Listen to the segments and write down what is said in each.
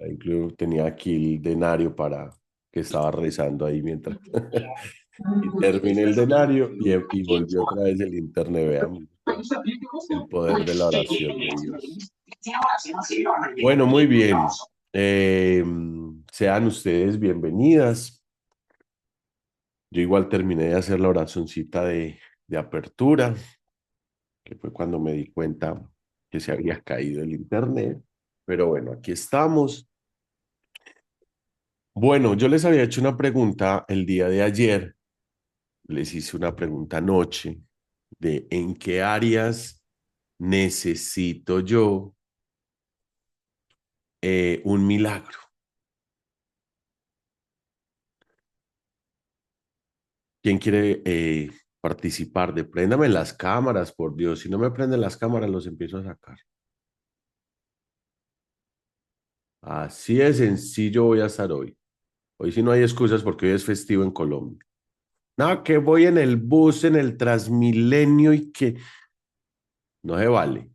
Incluso tenía aquí el denario para que estaba rezando ahí mientras. Y terminé el denario y volvió otra vez el internet. Veamos el poder de la oración de Dios. Bueno, muy bien. Eh, Sean ustedes bienvenidas. Yo igual terminé de hacer la oracioncita de apertura, que fue cuando me di cuenta que se había caído el internet. Pero bueno, aquí estamos. Bueno, yo les había hecho una pregunta el día de ayer. Les hice una pregunta anoche de en qué áreas necesito yo un milagro. ¿Quién quiere participar? De préndame las cámaras, por Dios. Si no me prenden las cámaras, los empiezo a sacar. Así de sencillo voy a estar hoy. Hoy sí no hay excusas porque hoy es festivo en Colombia. No, que voy en el bus, en el Transmilenio y que no se vale.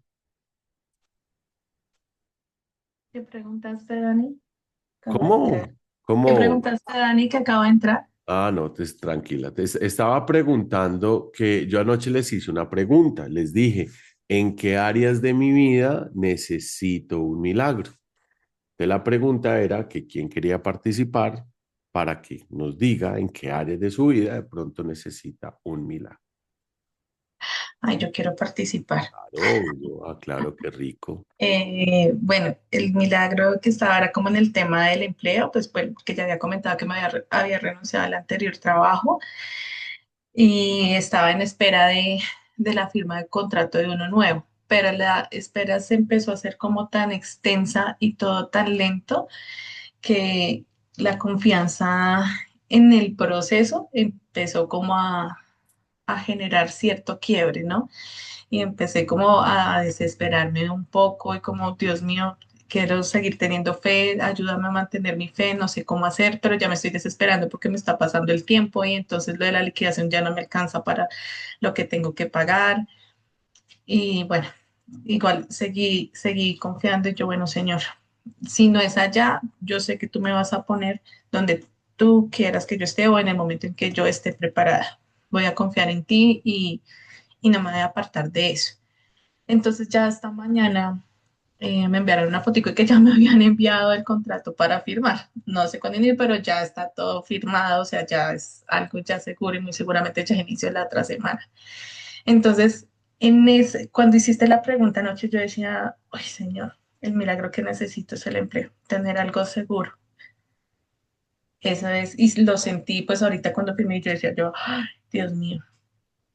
¿Qué preguntaste, Dani? Acabo de entrar. ¿Cómo? ¿Qué ¿Cómo? preguntaste, Dani, que acabo de entrar? Ah, no, tranquila. Estaba preguntando que yo anoche les hice una pregunta. Les dije, ¿en qué áreas de mi vida necesito un milagro? De la pregunta era que quién quería participar para que nos diga en qué áreas de su vida de pronto necesita un milagro. Ay, yo quiero participar. Claro, claro, qué rico. Bueno, el milagro que estaba era como en el tema del empleo, pues, que ya había comentado que había renunciado al anterior trabajo y estaba en espera de la firma del contrato de uno nuevo, pero la espera se empezó a hacer como tan extensa y todo tan lento que la confianza en el proceso empezó como a generar cierto quiebre, ¿no? Y empecé como a desesperarme un poco y como, Dios mío, quiero seguir teniendo fe, ayúdame a mantener mi fe, no sé cómo hacer, pero ya me estoy desesperando porque me está pasando el tiempo y entonces lo de la liquidación ya no me alcanza para lo que tengo que pagar. Y bueno, igual seguí confiando y yo, bueno, Señor, si no es allá, yo sé que tú me vas a poner donde tú quieras que yo esté o en el momento en que yo esté preparada. Voy a confiar en ti y no me voy a apartar de eso. Entonces ya esta mañana me enviaron una fotico que ya me habían enviado el contrato para firmar. No sé cuándo ir, pero ya está todo firmado, o sea, ya es algo ya seguro y muy seguramente ya inició la otra semana. Entonces, cuando hiciste la pregunta anoche, yo decía, ay Señor, el milagro que necesito es el empleo, tener algo seguro. Eso es, y lo sentí pues ahorita cuando firmé, yo decía yo, ay, Dios mío,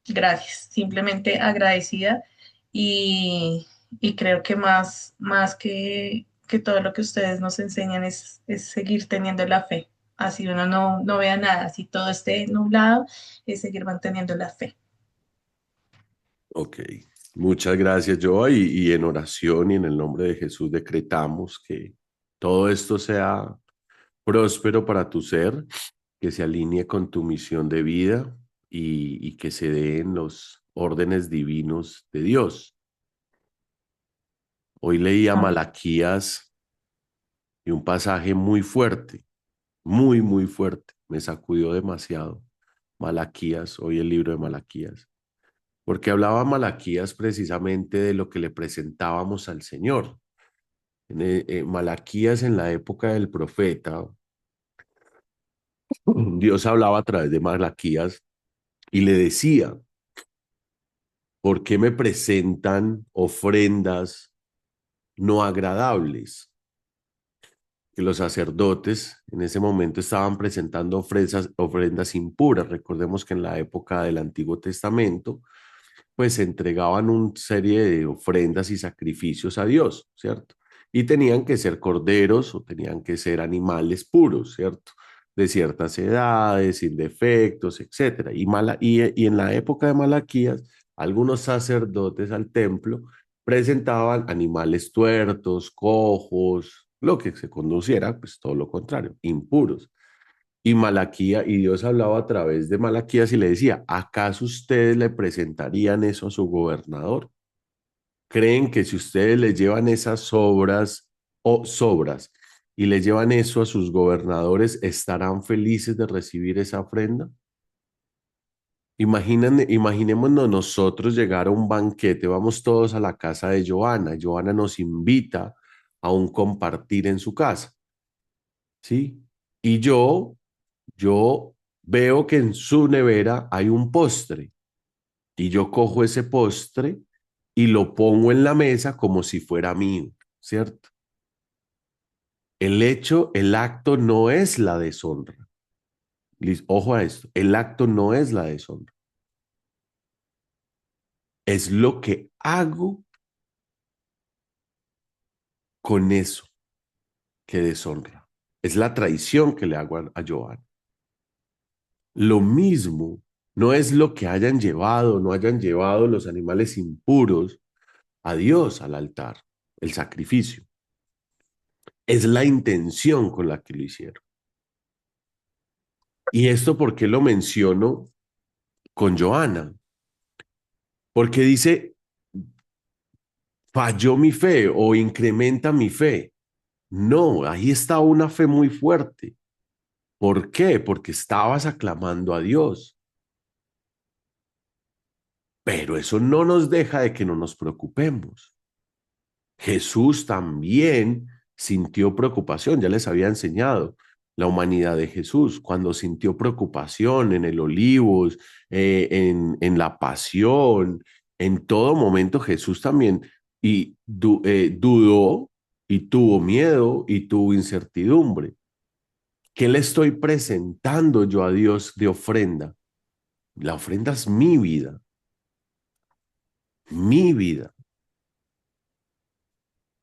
gracias, simplemente agradecida y, y creo que más que todo lo que ustedes nos enseñan es seguir teniendo la fe. Así uno no vea nada, así todo esté nublado, es seguir manteniendo la fe. Ok, muchas gracias, Joa, y en oración y en el nombre de Jesús decretamos que todo esto sea próspero para tu ser, que se alinee con tu misión de vida y que se den los órdenes divinos de Dios. Hoy leí a Amén. Malaquías y un pasaje muy fuerte, muy, muy fuerte, me sacudió demasiado. Malaquías, hoy el libro de Malaquías, porque hablaba Malaquías precisamente de lo que le presentábamos al Señor. Malaquías en la época del profeta, Dios hablaba a través de Malaquías y le decía, ¿por qué me presentan ofrendas no agradables? Que los sacerdotes en ese momento estaban presentando ofrendas impuras. Recordemos que en la época del Antiguo Testamento, pues se entregaban una serie de ofrendas y sacrificios a Dios, ¿cierto? Y tenían que ser corderos o tenían que ser animales puros, ¿cierto? De ciertas edades, sin defectos, etcétera. Y en la época de Malaquías, algunos sacerdotes al templo presentaban animales tuertos, cojos, lo que se conduciera, pues todo lo contrario, impuros. Y Dios hablaba a través de Malaquías y le decía, ¿acaso ustedes le presentarían eso a su gobernador? ¿Creen que si ustedes le llevan esas obras o sobras y le llevan eso a sus gobernadores, ¿estarán felices de recibir esa ofrenda? Imaginémonos nosotros llegar a un banquete, vamos todos a la casa de Joana, Joana nos invita a un compartir en su casa, ¿sí? Y yo veo que en su nevera hay un postre y yo cojo ese postre y lo pongo en la mesa como si fuera mío, ¿cierto? El acto no es la deshonra. Ojo a esto, el acto no es la deshonra, es lo que hago con eso que deshonra. Es la traición que le hago a Joan. Lo mismo no es lo que hayan llevado, no hayan llevado los animales impuros a Dios al altar, el sacrificio. Es la intención con la que lo hicieron. ¿Y esto por qué lo menciono con Joana? Porque dice, falló mi fe o incrementa mi fe. No, ahí está una fe muy fuerte. ¿Por qué? Porque estabas aclamando a Dios. Pero eso no nos deja de que no nos preocupemos. Jesús también sintió preocupación, ya les había enseñado la humanidad de Jesús, cuando sintió preocupación en el Olivos, en la pasión, en todo momento Jesús también dudó y tuvo miedo y tuvo incertidumbre. ¿Qué le estoy presentando yo a Dios de ofrenda? La ofrenda es mi vida, mi vida.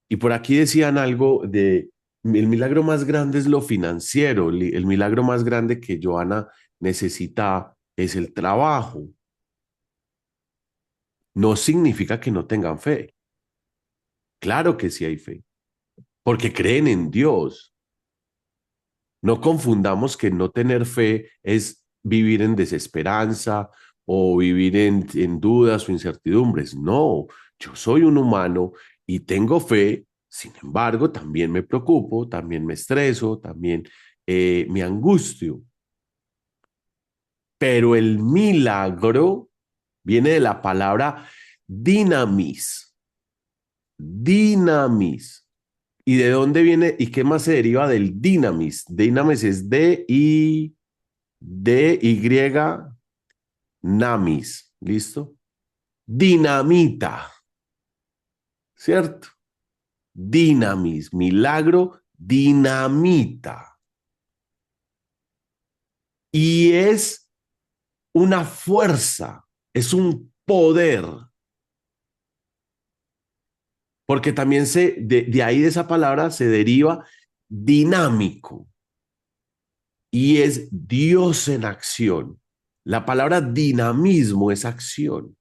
Y por aquí decían algo de el milagro más grande es lo financiero, el milagro más grande que Joana necesita es el trabajo. No significa que no tengan fe. Claro que sí hay fe, porque creen en Dios. No confundamos que no tener fe es vivir en desesperanza o vivir en dudas o incertidumbres. No, yo soy un humano y tengo fe, sin embargo, también me preocupo, también me estreso, también me angustio. Pero el milagro viene de la palabra dinamis, dinamis. ¿Y de dónde viene y qué más se deriva del dinamis? Dinamis es D-Y, namis, ¿listo? Dinamita, ¿cierto? Dinamis, milagro, dinamita. Y es una fuerza, es un poder, porque también de ahí de esa palabra se deriva dinámico y es Dios en acción. La palabra dinamismo es acción,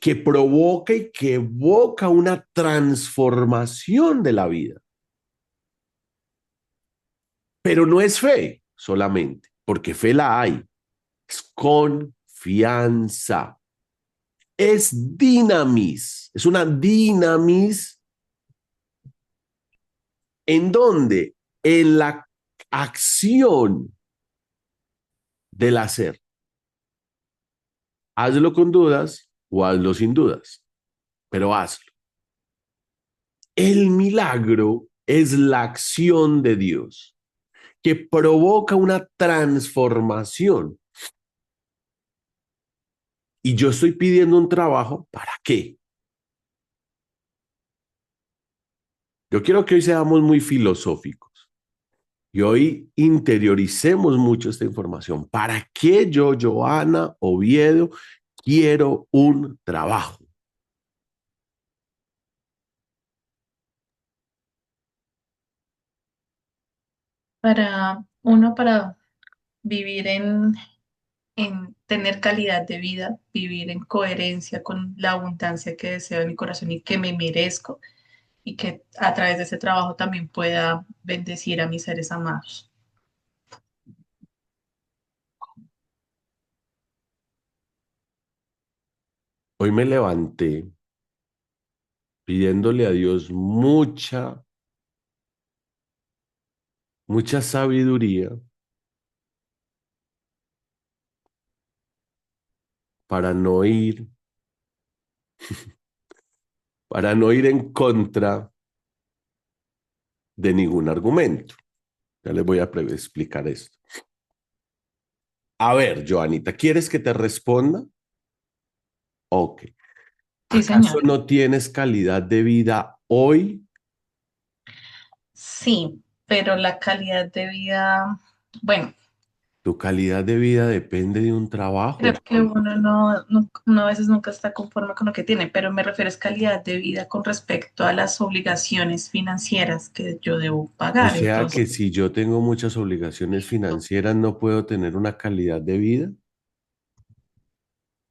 que provoca y que evoca una transformación de la vida. Pero no es fe solamente, porque fe la hay. Es confianza. Es dinamis. Es una dinamis en donde en la acción del hacer. Hazlo con dudas o hazlo sin dudas, pero hazlo. El milagro es la acción de Dios que provoca una transformación. Y yo estoy pidiendo un trabajo, ¿para qué? Yo quiero que hoy seamos muy filosóficos y hoy interioricemos mucho esta información. ¿Para qué yo, Joana Oviedo, quiero un trabajo? Para vivir en tener calidad de vida, vivir en coherencia con la abundancia que deseo en mi corazón y que me merezco y que a través de ese trabajo también pueda bendecir a mis seres amados. Hoy me levanté pidiéndole a Dios mucha mucha sabiduría para no ir, para no ir en contra de ningún argumento. Ya les voy a explicar esto. A ver, Joanita, ¿quieres que te responda? Ok. Sí, ¿Acaso señor. no tienes calidad de vida hoy? Sí, pero la calidad de vida, bueno, Tu calidad de vida depende de un trabajo, creo que Joanita. uno uno a veces nunca está conforme con lo que tiene, pero me refiero a calidad de vida con respecto a las obligaciones financieras que yo debo O pagar. sea que Entonces, si yo tengo muchas obligaciones financieras, no puedo tener una calidad de vida.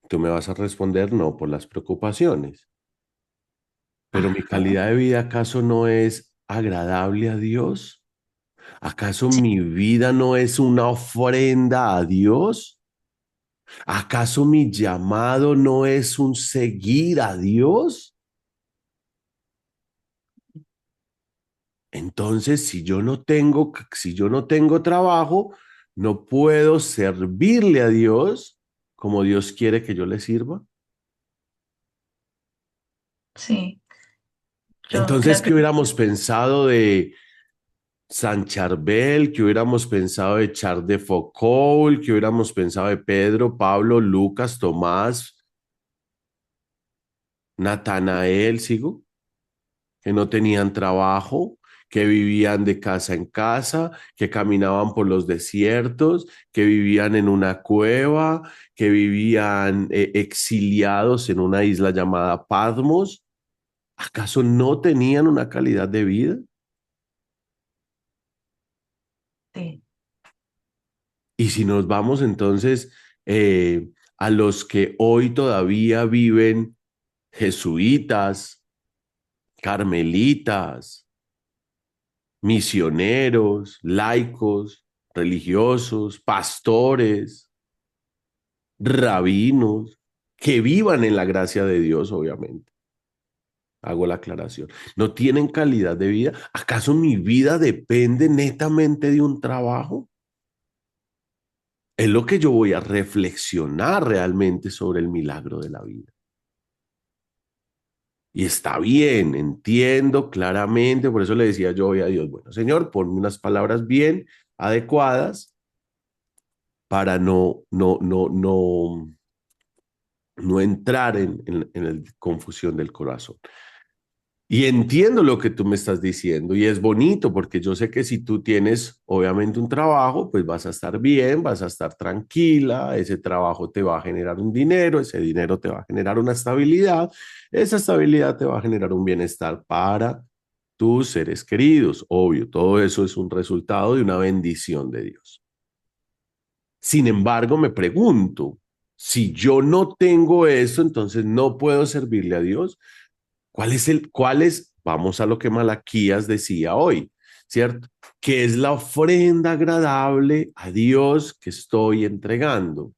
Tú me vas a responder no por las preocupaciones. Pero mi ajá, calidad de vida, ¿acaso no es agradable a Dios? ¿Acaso sí, mi vida no es una ofrenda a Dios? ¿Acaso mi llamado no es un seguir a Dios? Entonces, si yo no tengo trabajo, no puedo servirle a Dios como Dios quiere que yo le sirva. sí, yo Entonces, creo ¿qué que hubiéramos pensado de San Charbel? ¿Qué hubiéramos pensado de Charles de Foucault? ¿Qué hubiéramos pensado de Pedro, Pablo, Lucas, Tomás, Natanael, sigo? Que no tenían trabajo, que vivían de casa en casa, que caminaban por los desiertos, que vivían en una cueva, que vivían exiliados en una isla llamada Patmos. ¿Acaso no tenían una calidad de vida? sí, Y si nos vamos entonces a los que hoy todavía viven, jesuitas, carmelitas, misioneros, laicos, religiosos, pastores, rabinos, que vivan en la gracia de Dios, obviamente. Hago la aclaración. ¿No tienen calidad de vida? ¿Acaso mi vida depende netamente de un trabajo? Es lo que yo voy a reflexionar realmente sobre el milagro de la vida. Y está bien, entiendo claramente, por eso le decía yo hoy a Dios, bueno, Señor, ponme unas palabras bien adecuadas para no entrar en la confusión del corazón. Y entiendo lo que tú me estás diciendo y es bonito porque yo sé que si tú tienes obviamente un trabajo, pues vas a estar bien, vas a estar tranquila, ese trabajo te va a generar un dinero, ese dinero te va a generar una estabilidad, esa estabilidad te va a generar un bienestar para tus seres queridos. Obvio, todo eso es un resultado de una bendición de Dios. Sin embargo, me pregunto, si yo no tengo eso, entonces no puedo servirle a Dios. Vamos a lo que Malaquías decía hoy, ¿cierto? ¿Qué es la ofrenda agradable a Dios que estoy entregando?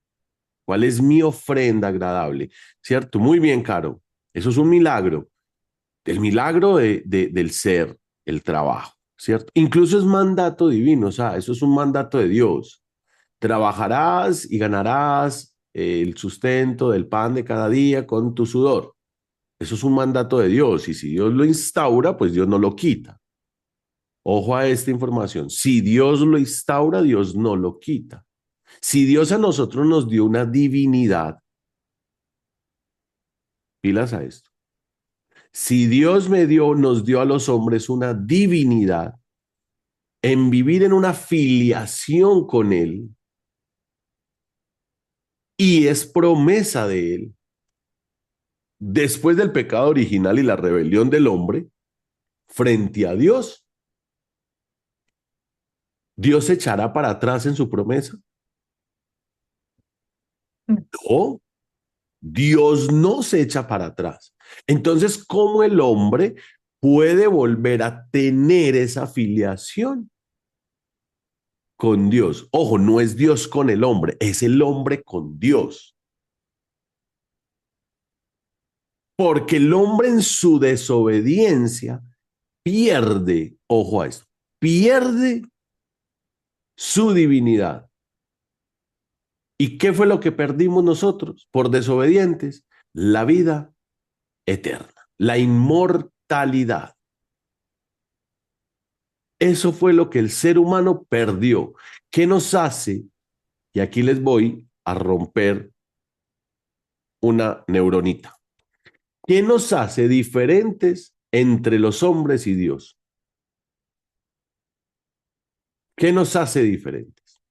¿Cuál es mi ofrenda agradable? ¿Cierto? Muy bien, Caro. Eso es un milagro. El milagro del ser, el trabajo, ¿cierto? Incluso es mandato divino, o sea, eso es un mandato de Dios. Trabajarás y ganarás el sustento del pan de cada día con tu sudor. Eso es un mandato de Dios y si Dios lo instaura, pues Dios no lo quita. Ojo a esta información. Si Dios lo instaura, Dios no lo quita. Si Dios a nosotros nos dio una divinidad, pilas a esto. Si Dios nos dio a los hombres una divinidad en vivir en una filiación con Él y es promesa de Él, después del pecado original y la rebelión del hombre, frente a Dios, ¿Dios se echará para atrás en su promesa? No, Dios no se echa para atrás. Entonces, ¿cómo el hombre puede volver a tener esa filiación con Dios? Ojo, no es Dios con el hombre, es el hombre con Dios. Porque el hombre en su desobediencia pierde, ojo a esto, pierde su divinidad. ¿Y qué fue lo que perdimos nosotros por desobedientes? La vida eterna, la inmortalidad. Eso fue lo que el ser humano perdió. ¿Qué nos hace? Y aquí les voy a romper una neuronita. ¿Qué nos hace diferentes entre los hombres y Dios? ¿Qué nos hace diferentes?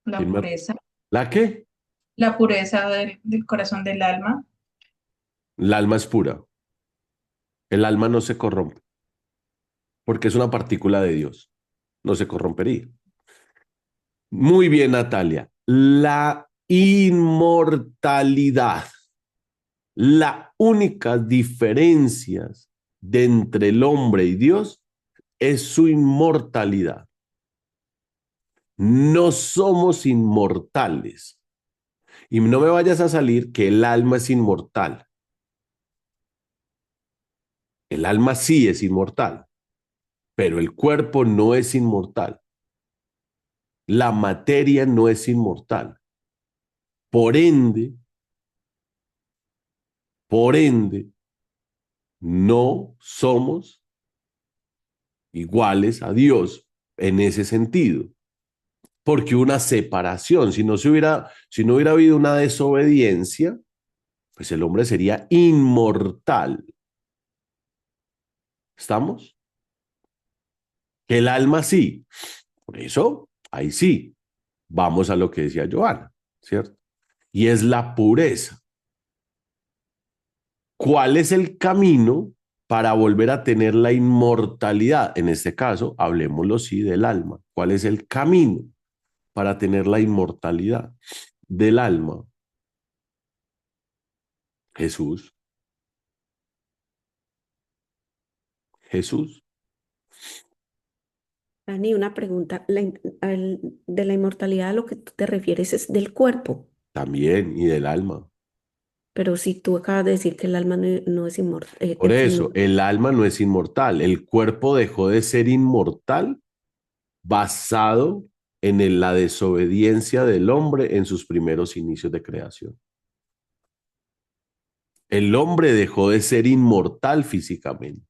La ¿Quién me... pureza, ¿La qué? la pureza del corazón del alma. El alma es pura. El alma no se corrompe porque es una partícula de Dios. No se corrompería. Muy bien, Natalia. La inmortalidad. La única diferencia de entre el hombre y Dios es su inmortalidad. No somos inmortales. Y no me vayas a salir que el alma es inmortal. El alma sí es inmortal, pero el cuerpo no es inmortal. La materia no es inmortal. Por ende, por ende, no somos iguales a Dios en ese sentido. Porque una separación, si no hubiera habido una desobediencia, pues el hombre sería inmortal. ¿Estamos? Que el alma sí. Por eso, ahí sí, vamos a lo que decía Joana, ¿cierto? Y es la pureza. ¿Cuál es el camino para volver a tener la inmortalidad? En este caso, hablemoslo sí del alma. ¿Cuál es el camino para tener la inmortalidad del alma? Jesús, Jesús Dani, una pregunta. De la inmortalidad a lo que tú te refieres es del cuerpo, también y del alma. pero si tú acabas de decir que el alma no es inmortal, Por eso, el alma no es inmortal. El cuerpo dejó de ser inmortal basado en la desobediencia del hombre en sus primeros inicios de creación. El hombre dejó de ser inmortal físicamente.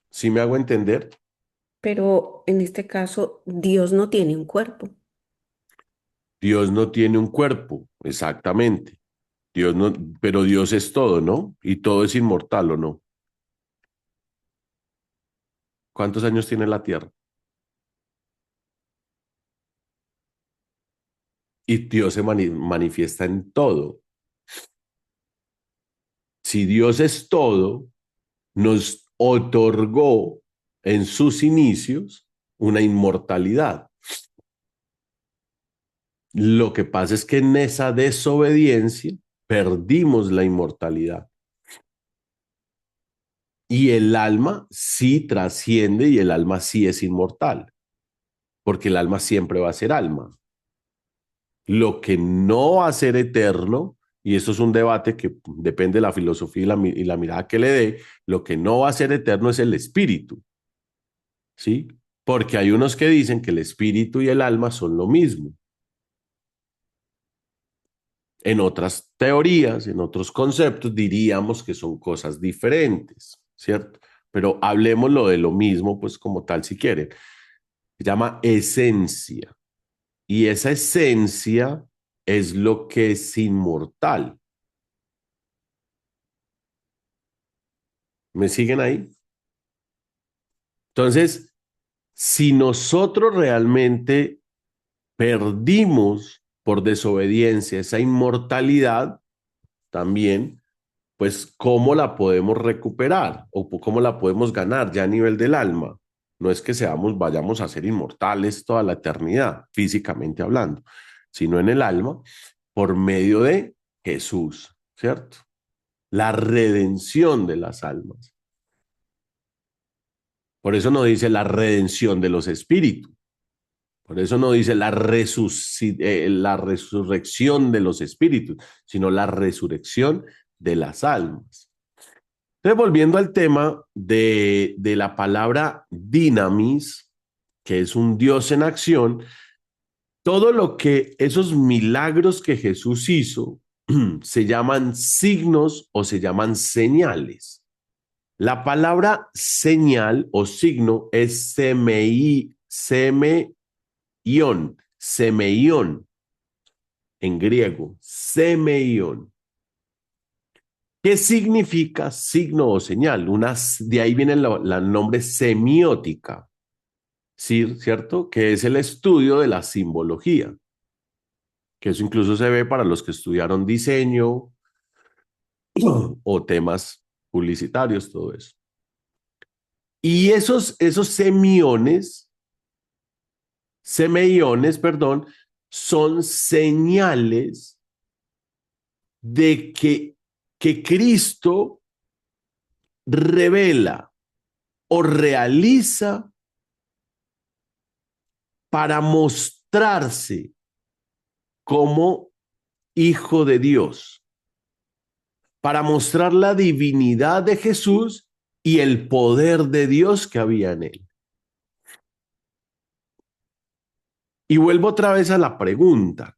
¿Sí me hago entender? pero en este caso Dios no tiene un cuerpo. Dios no tiene un cuerpo, exactamente. Dios no, pero Dios es todo, ¿no? Y todo es inmortal, ¿o no? ¿Cuántos años tiene la Tierra? Y Dios se manifiesta en todo. Si Dios es todo, nos otorgó en sus inicios una inmortalidad. Lo que pasa es que en esa desobediencia perdimos la inmortalidad. Y el alma sí trasciende y el alma sí es inmortal, porque el alma siempre va a ser alma. Lo que no va a ser eterno, y eso es un debate que depende de la filosofía y la mirada que le dé, lo que no va a ser eterno es el espíritu, ¿sí? Porque hay unos que dicen que el espíritu y el alma son lo mismo. En otras teorías, en otros conceptos, diríamos que son cosas diferentes, ¿cierto? Pero hablemoslo de lo mismo, pues como tal, si quieren. Se llama esencia. Y esa esencia es lo que es inmortal. ¿Me siguen ahí? Entonces, si nosotros realmente perdimos por desobediencia esa inmortalidad, también, pues, ¿cómo la podemos recuperar o cómo la podemos ganar ya a nivel del alma? No es que vayamos a ser inmortales toda la eternidad, físicamente hablando, sino en el alma, por medio de Jesús, ¿cierto? La redención de las almas. Por eso nos dice la redención de los espíritus, Por eso no dice la resurrección de los espíritus, sino la resurrección de las almas. Entonces, volviendo al tema de la palabra dinamis, que es un Dios en acción, todo lo que esos milagros que Jesús hizo se llaman signos o se llaman señales. La palabra señal o signo es semeion, semeion en griego, semeion. ¿Qué significa signo o señal? De ahí viene el nombre semiótica, ¿sí? ¿Cierto? Que es el estudio de la simbología, que eso incluso se ve para los que estudiaron diseño o temas publicitarios, todo eso. Y esos semeiones, perdón, son señales de que Cristo revela o realiza para mostrarse como Hijo de Dios, para mostrar la divinidad de Jesús y el poder de Dios que había en él. Y vuelvo otra vez a la pregunta,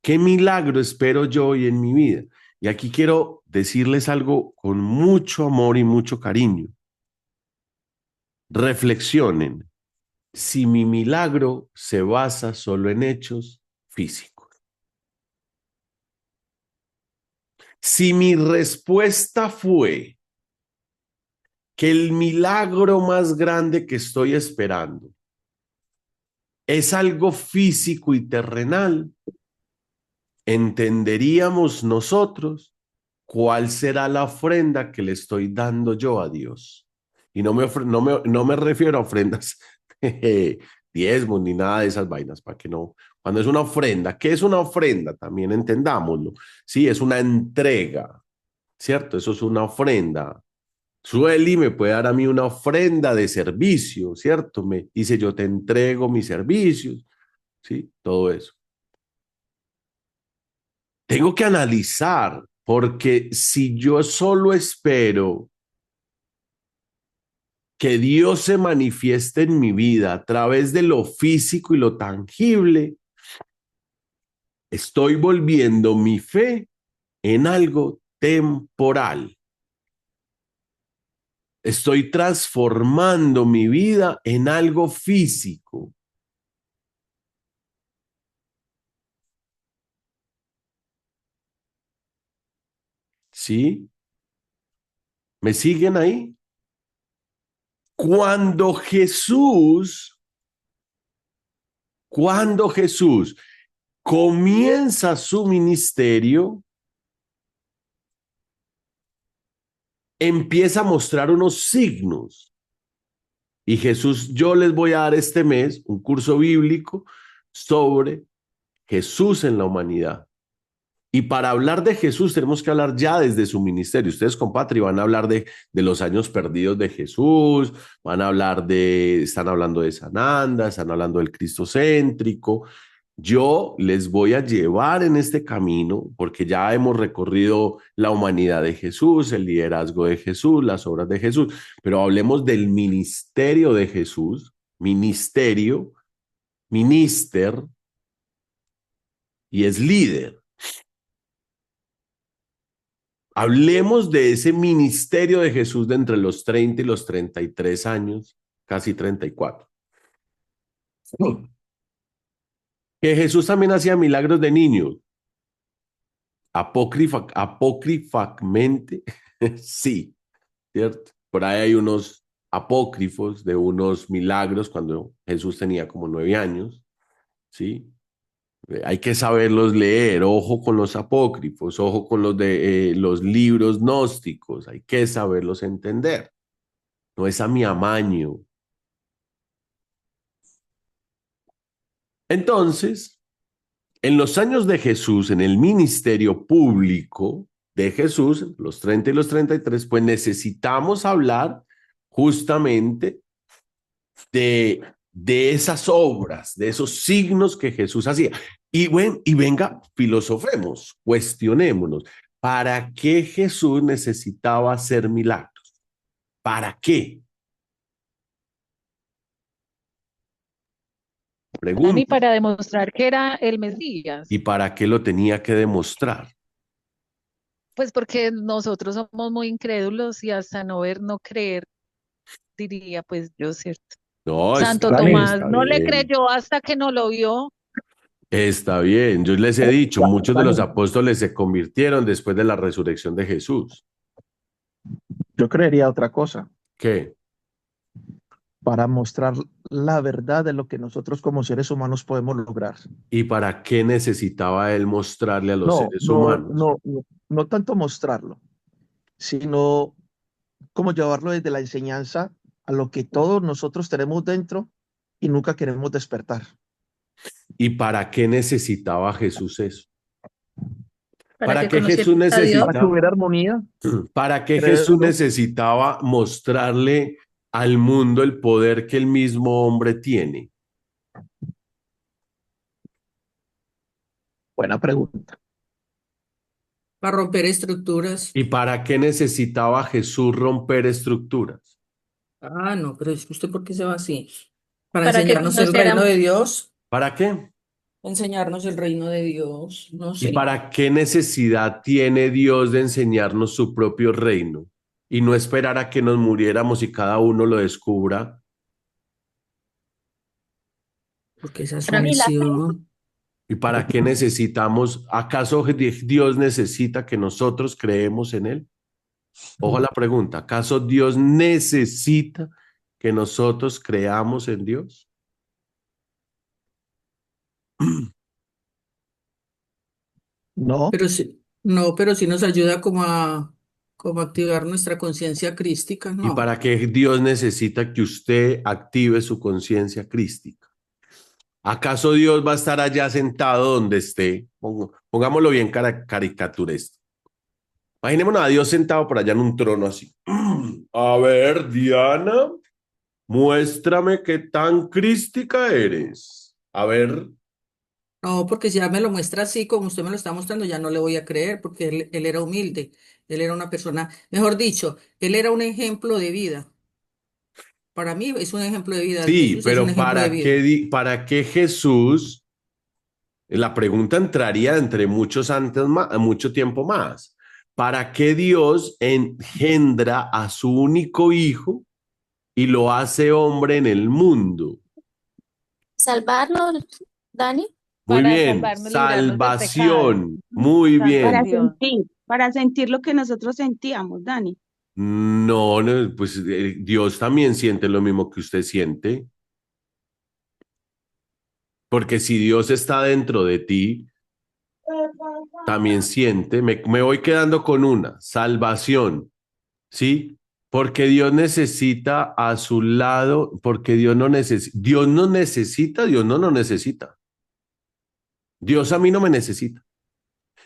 ¿qué milagro espero yo hoy en mi vida? Y aquí quiero decirles algo con mucho amor y mucho cariño. Reflexionen si mi milagro se basa solo en hechos físicos. Si mi respuesta fue que el milagro más grande que estoy esperando es algo físico y terrenal, entenderíamos nosotros cuál será la ofrenda que le estoy dando yo a Dios. Y no me refiero a ofrendas diezmos ni nada de esas vainas, para que no. Cuando es una ofrenda, ¿qué es una ofrenda? También entendámoslo. Sí, es una entrega, ¿cierto? Eso es una ofrenda. Sueli me puede dar a mí una ofrenda de servicio, ¿cierto? Me dice, yo te entrego mis servicios, ¿sí? Todo eso. Tengo que analizar, porque si yo solo espero que Dios se manifieste en mi vida a través de lo físico y lo tangible, estoy volviendo mi fe en algo temporal. Estoy transformando mi vida en algo físico. ¿Sí? ¿Me siguen ahí? Cuando Jesús comienza su ministerio, empieza a mostrar unos signos. Y Jesús, yo les voy a dar este mes un curso bíblico sobre Jesús en la humanidad. Y para hablar de Jesús tenemos que hablar ya desde su ministerio. Ustedes, compatri, van a hablar de los años perdidos de Jesús, están hablando de Sananda, están hablando del cristocéntrico. Yo les voy a llevar en este camino porque ya hemos recorrido la humanidad de Jesús, el liderazgo de Jesús, las obras de Jesús, pero hablemos del ministerio de Jesús, ministerio, minister, y es líder. Hablemos de ese ministerio de Jesús de entre los 30 y los 33 años, casi 34. Que Jesús también hacía milagros de niños. Apócrifamente, sí, ¿cierto? Por ahí hay unos apócrifos de unos milagros cuando Jesús tenía como 9 años, ¿sí? Hay que saberlos leer, ojo con los apócrifos, ojo con los libros gnósticos, hay que saberlos entender. No es a mi amaño. Entonces, en los años de Jesús, en el ministerio público de Jesús, los 30 y los 33, pues necesitamos hablar justamente de esas obras, de esos signos que Jesús hacía. Y bueno, y venga, filosofemos, cuestionémonos. ¿Para qué Jesús necesitaba hacer milagros? ¿Para qué? Dani, Pregunto. para demostrar que era el ¿Y Mesías. para qué lo tenía que demostrar? Pues porque nosotros somos muy incrédulos y hasta no ver, no creer, diría pues yo, ¿cierto? No, Santo Dani, Tomás está no le bien. creyó hasta que no lo vio. Está bien. Yo les he dicho, muchos de los Dani, apóstoles se convirtieron después de la resurrección de Jesús. yo creería otra cosa, ¿Qué? para mostrar la verdad de lo que nosotros como seres humanos podemos lograr. ¿Y para qué necesitaba él mostrarle a los No, seres no, humanos? no, no, no tanto mostrarlo, sino como llevarlo desde la enseñanza a lo que todos nosotros tenemos dentro y nunca queremos despertar. ¿Y para qué necesitaba Jesús eso? para ¿Para que qué Jesús conocieras a Dios. Para que necesitaba? hubiera armonía, ¿Para qué creo Jesús yo. necesitaba mostrarle al mundo el poder que el mismo hombre tiene? Buena pregunta. Para romper estructuras. ¿Y para qué necesitaba Jesús romper estructuras? Ah, no, pero es que usted, ¿por qué se va así? Para Para que enseñarnos el reino conociéramos. de Dios, ¿Para qué? enseñarnos el reino de Dios, no ¿Y sé. para qué necesidad tiene Dios de enseñarnos su propio reino y no esperar a que nos muriéramos y cada uno lo descubra? Porque esa es su Para, misión. ¿Y para qué necesitamos? ¿Acaso Dios necesita que nosotros creemos en Él? Ojo a la pregunta, ¿acaso Dios necesita que nosotros creamos en Dios? No, Pero sí, no, pero sí nos ayuda como a activar nuestra conciencia crística, ¿Y ¿no? para qué Dios necesita que usted active su conciencia crística? ¿Acaso Dios va a estar allá sentado donde esté? Pongámoslo bien caricaturesco. Imaginémonos a Dios sentado por allá en un trono así. A ver, Diana, muéstrame qué tan crística eres. A ver, No, porque si ya me lo muestra así, como usted me lo está mostrando, ya no le voy a creer, porque él era humilde, él era una persona, mejor dicho, él era un ejemplo de vida. Para mí es un ejemplo de vida, sí, Jesús es un pero ejemplo de vida. para qué Jesús? La pregunta entraría entre muchos antes, mucho tiempo más. ¿Para qué Dios engendra a su único hijo y lo hace hombre en el mundo? Salvarlo, Dani. Muy Para bien, salvarnos, librarnos del pecado. salvación, muy bien. Salvación. Para sentir lo que nosotros sentíamos, Dani. No, no, pues Dios también siente lo mismo que usted siente, porque si Dios está dentro de ti, también siente, me voy quedando con una, salvación, ¿sí? Porque Dios necesita a su lado, porque Dios no necesita, Dios no nos necesita. Dios a mí no me necesita.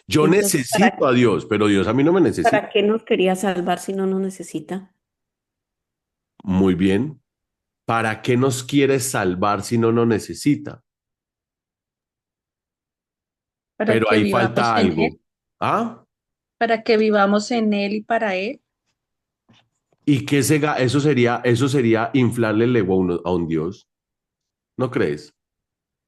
Yo Entonces, necesito a Dios, pero Dios a mí no me necesita. ¿para qué nos quería salvar si no nos necesita? Muy bien. ¿Para qué nos quiere salvar si no nos necesita? para Pero que ahí vivamos falta en Él, algo. ¿Ah? para que vivamos en Él y para Él. ¿Y qué eso sería inflarle el ego a un Dios? ¿No crees?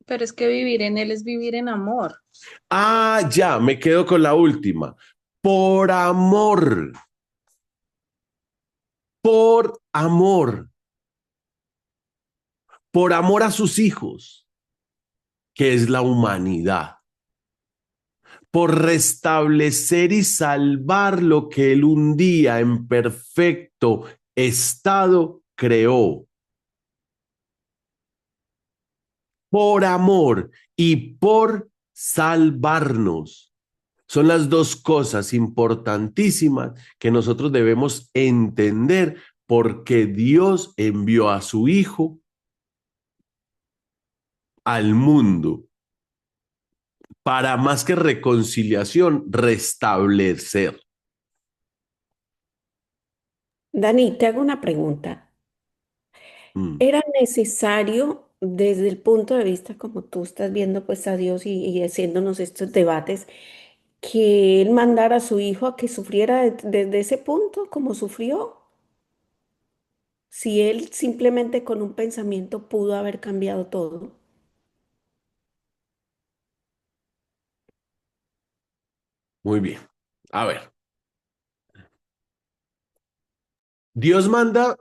Pero es que vivir en Él es vivir en amor. Ah, ya, me quedo con la última. Por amor, por amor, por amor a sus hijos, que es la humanidad, por restablecer y salvar lo que él un día en perfecto estado creó. Por amor y por salvarnos. Son las dos cosas importantísimas que nosotros debemos entender porque Dios envió a su Hijo al mundo para más que reconciliación, restablecer. Dani, te hago una pregunta. Mm. Era necesario desde el punto de vista como tú estás viendo pues a Dios y haciéndonos estos debates, que Él mandara a su hijo a que sufriera desde ese punto como sufrió, si Él simplemente con un pensamiento pudo haber cambiado todo. Muy bien. A ver, Dios manda,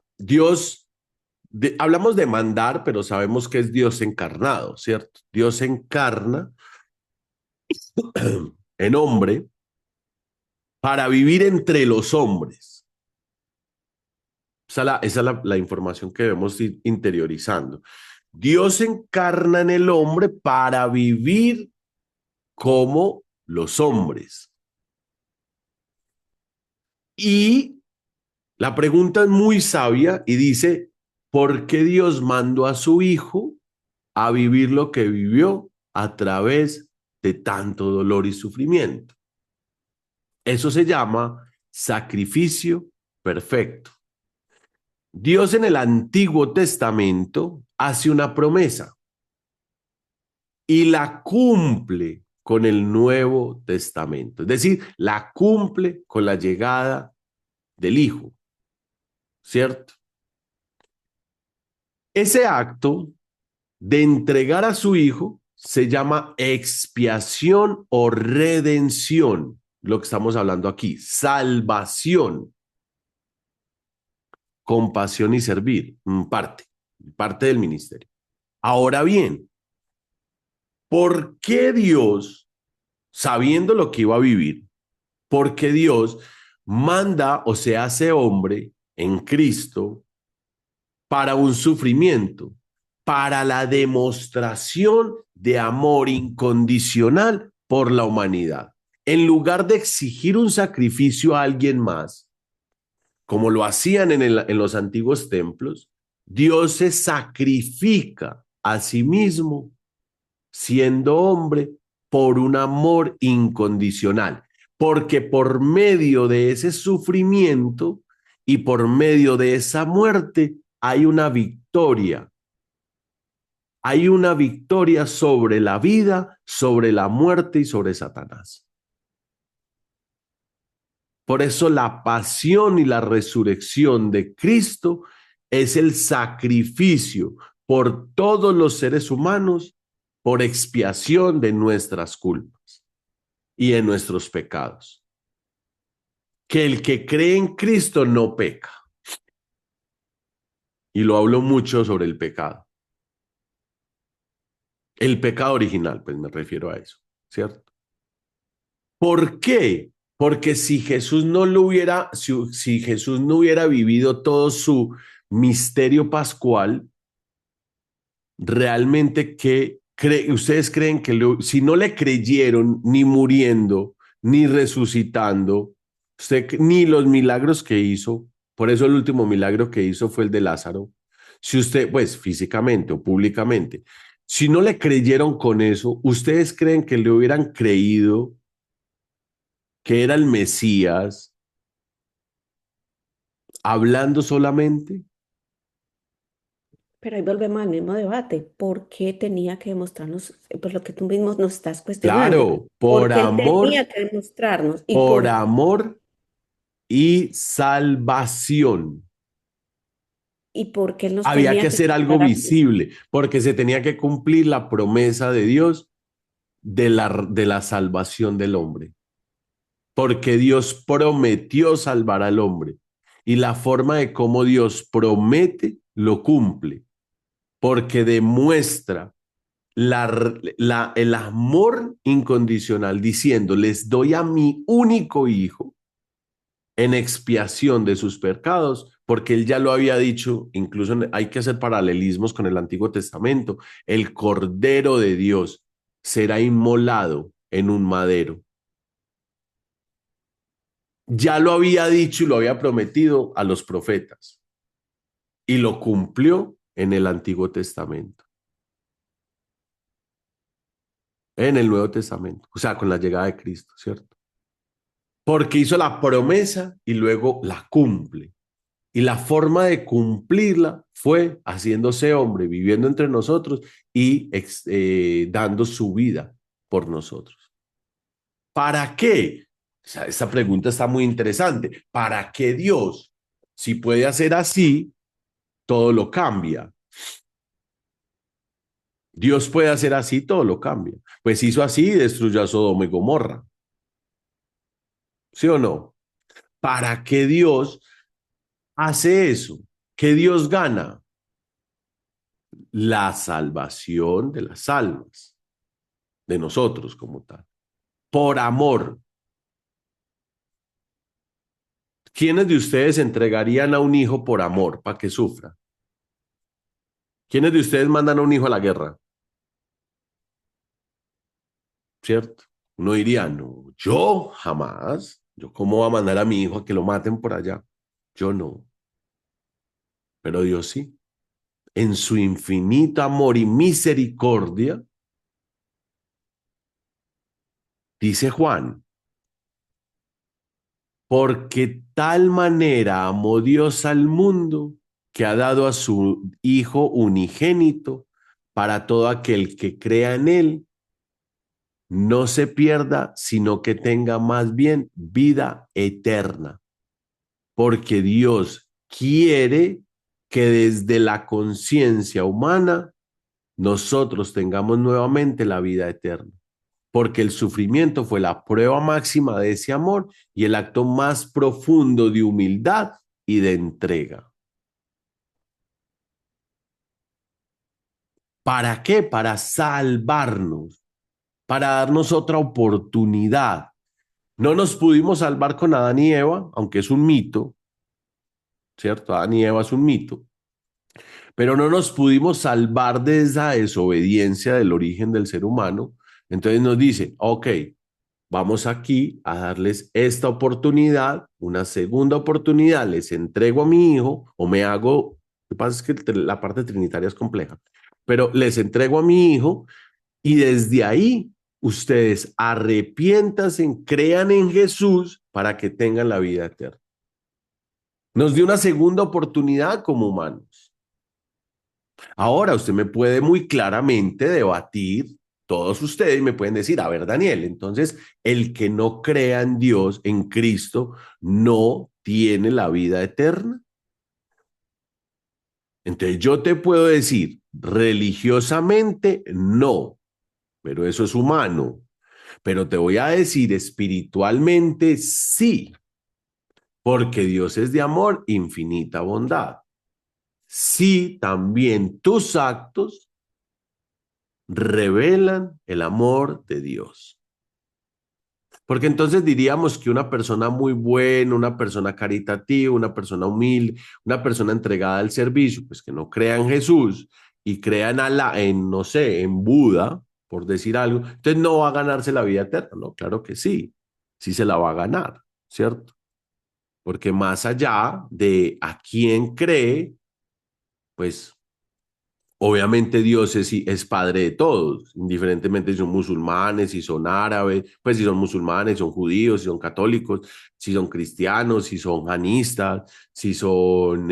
hablamos de mandar, pero sabemos que es Dios encarnado, ¿cierto? Dios se encarna en hombre para vivir entre los hombres. Esa es la información que debemos ir interiorizando. Dios se encarna en el hombre para vivir como los hombres. Y la pregunta es muy sabia y dice, ¿por qué Dios mandó a su hijo a vivir lo que vivió a través de tanto dolor y sufrimiento? Eso se llama sacrificio perfecto. Dios en el Antiguo Testamento hace una promesa y la cumple con el Nuevo Testamento. Es decir, la cumple con la llegada del Hijo, ¿cierto? Ese acto de entregar a su Hijo se llama expiación o redención, lo que estamos hablando aquí, salvación, compasión y servir, parte del ministerio. Ahora bien, ¿por qué Dios, sabiendo lo que iba a vivir, por qué Dios manda o se hace hombre en Cristo para un sufrimiento, para la demostración de amor incondicional por la humanidad? En lugar de exigir un sacrificio a alguien más, como lo hacían en los antiguos templos, Dios se sacrifica a sí mismo siendo hombre por un amor incondicional, porque por medio de ese sufrimiento y por medio de esa muerte hay una victoria sobre la vida, sobre la muerte y sobre Satanás. Por eso la pasión y la resurrección de Cristo es el sacrificio por todos los seres humanos por expiación de nuestras culpas y de nuestros pecados. Que el que cree en Cristo no peca. Y lo hablo mucho sobre el pecado. El pecado original, pues me refiero a eso, ¿cierto? ¿Por qué? Porque si Jesús no hubiera vivido todo su misterio pascual, realmente ustedes creen que si no le creyeron ni muriendo, ni resucitando, ni los milagros que hizo, por eso el último milagro que hizo fue el de Lázaro, si usted, pues físicamente o públicamente, si no le creyeron con eso, ¿ustedes creen que le hubieran creído que era el Mesías hablando solamente? Pero ahí volvemos al mismo debate. ¿Por qué tenía que demostrarnos, pues lo que tú mismo nos estás cuestionando? Claro, ¿Por qué él tenía que demostrarnos? ¿Y por por amor y salvación. qué él nos Había tenía que que hacer algo mostrar así? visible, porque se tenía que cumplir la promesa de Dios de la salvación del hombre, porque Dios prometió salvar al hombre y la forma de cómo Dios promete lo cumple, porque demuestra el amor incondicional diciendo, les doy a mi único hijo en expiación de sus pecados, porque él ya lo había dicho, incluso hay que hacer paralelismos con el Antiguo Testamento, el Cordero de Dios será inmolado en un madero. Ya lo había dicho y lo había prometido a los profetas y lo cumplió en el Antiguo Testamento, en el Nuevo Testamento, o sea, con la llegada de Cristo, ¿cierto? Porque hizo la promesa y luego la cumple. Y la forma de cumplirla fue haciéndose hombre, viviendo entre nosotros y dando su vida por nosotros. ¿Para qué? O sea, esta pregunta está muy interesante. ¿Para qué Dios, si puede hacer así, todo lo cambia? Dios puede hacer así, todo lo cambia. Pues hizo así y destruyó a Sodoma y Gomorra. ¿Sí o no? ¿Para qué Dios hace eso? ¿Qué Dios gana? La salvación de las almas, de nosotros como tal. Por amor. ¿Quiénes de ustedes entregarían a un hijo por amor, para que sufra? ¿Quiénes de ustedes mandan a un hijo a la guerra? ¿Cierto? Uno diría, no, yo jamás. ¿Yo cómo voy a mandar a mi hijo a que lo maten por allá? Yo no. Pero Dios sí. En su infinito amor y misericordia, dice Juan, porque tal manera amó Dios al mundo que ha dado a su Hijo unigénito para todo aquel que crea en él, no se pierda, sino que tenga más bien vida eterna. Porque Dios quiere que desde la conciencia humana nosotros tengamos nuevamente la vida eterna. Porque el sufrimiento fue la prueba máxima de ese amor y el acto más profundo de humildad y de entrega. ¿Para qué? Para salvarnos, para darnos otra oportunidad. No nos pudimos salvar con Adán y Eva, aunque es un mito, ¿cierto? Adán y Eva es un mito, pero no nos pudimos salvar de esa desobediencia del origen del ser humano. Entonces nos dice, ok, vamos aquí a darles esta oportunidad, una segunda oportunidad, les entrego a mi hijo o me hago, lo que pasa es que la parte trinitaria es compleja, pero les entrego a mi hijo y desde ahí ustedes arrepiéntanse, crean en Jesús para que tengan la vida eterna. Nos dio una segunda oportunidad como humanos. Ahora usted me puede muy claramente debatir, todos ustedes me pueden decir, a ver, Daniel, entonces el que no crea en Dios, en Cristo, no tiene la vida eterna. Entonces yo te puedo decir, religiosamente no, pero eso es humano. Pero te voy a decir espiritualmente sí, porque Dios es de amor, infinita bondad. Sí, también tus actos revelan el amor de Dios. Porque entonces diríamos que una persona muy buena, una persona caritativa, una persona humilde, una persona entregada al servicio, pues que no crea en Jesús y crea en Alá, en, no sé, en Buda, por decir algo, entonces no va a ganarse la vida eterna, ¿no? Claro que sí, sí se la va a ganar, ¿cierto? Porque más allá de a quién cree, pues obviamente Dios es padre de todos, indiferentemente si son musulmanes, si son árabes, pues si son musulmanes, si son judíos, si son católicos, si son cristianos, si son janistas, si son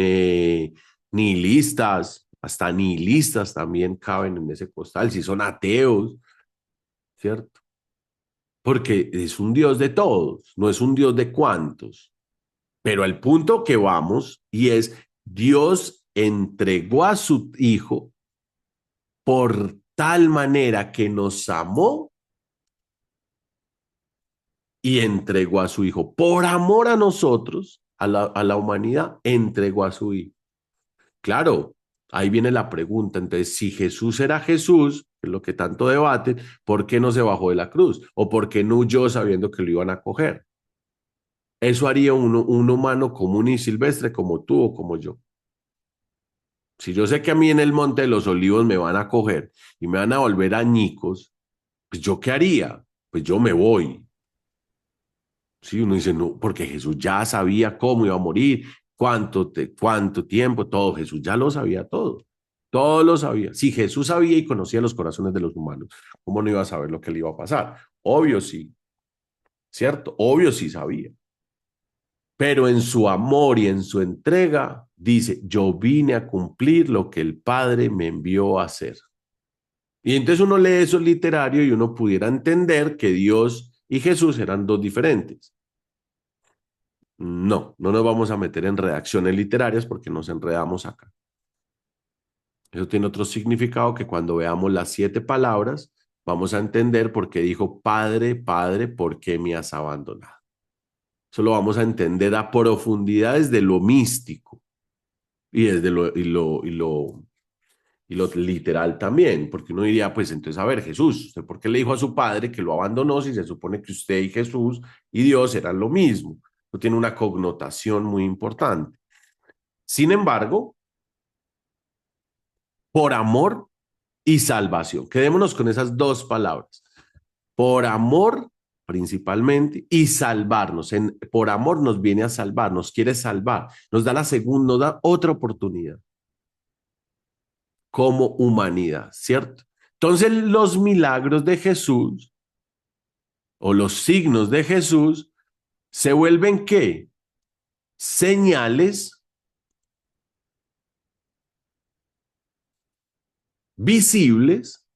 nihilistas, hasta nihilistas también caben en ese costal, si son ateos, ¿cierto? Porque es un Dios de todos, no es un Dios de cuantos. Pero al punto que vamos y es, Dios entregó a su Hijo por tal manera que nos amó y entregó a su Hijo. Por amor a nosotros, a la humanidad, entregó a su Hijo. Claro, ahí viene la pregunta. Entonces, si Jesús era Jesús, que es lo que tanto debaten, ¿por qué no se bajó de la cruz? ¿O por qué no huyó sabiendo que lo iban a coger? Eso haría un humano común y silvestre como tú o como yo. Si yo sé que a mí en el Monte de los Olivos me van a coger y me van a volver añicos, pues ¿yo qué haría? Pues yo me voy. Sí, uno dice, no, porque Jesús ya sabía cómo iba a morir, cuánto tiempo, todo. Jesús ya lo sabía todo. Todo lo sabía. Si Jesús sabía y conocía los corazones de los humanos, ¿cómo no iba a saber lo que le iba a pasar? Obvio sí, ¿cierto? Obvio sí sabía. pero en su amor y en su entrega dice, yo vine a cumplir lo que el Padre me envió a hacer. Y entonces uno lee eso literario y uno pudiera entender que Dios y Jesús eran dos diferentes. No, no nos vamos a meter en redacciones literarias porque nos enredamos acá. Eso tiene otro significado que cuando veamos las 7 palabras vamos a entender por qué dijo Padre, Padre, ¿por qué me has abandonado? Eso lo vamos a entender a profundidad desde lo místico y desde lo literal también, porque uno diría, pues entonces, a ver, Jesús, ¿usted por qué le dijo a su padre que lo abandonó si se supone que usted y Jesús y Dios eran lo mismo? Eso tiene una connotación muy importante. Sin embargo, por amor y salvación, quedémonos con esas 2 palabras. Por amor principalmente y salvarnos. Por amor nos viene a salvar, nos quiere salvar, nos da la segunda, nos da otra oportunidad como humanidad, ¿cierto? Entonces los milagros de Jesús o los signos de Jesús se vuelven ¿qué? Señales visibles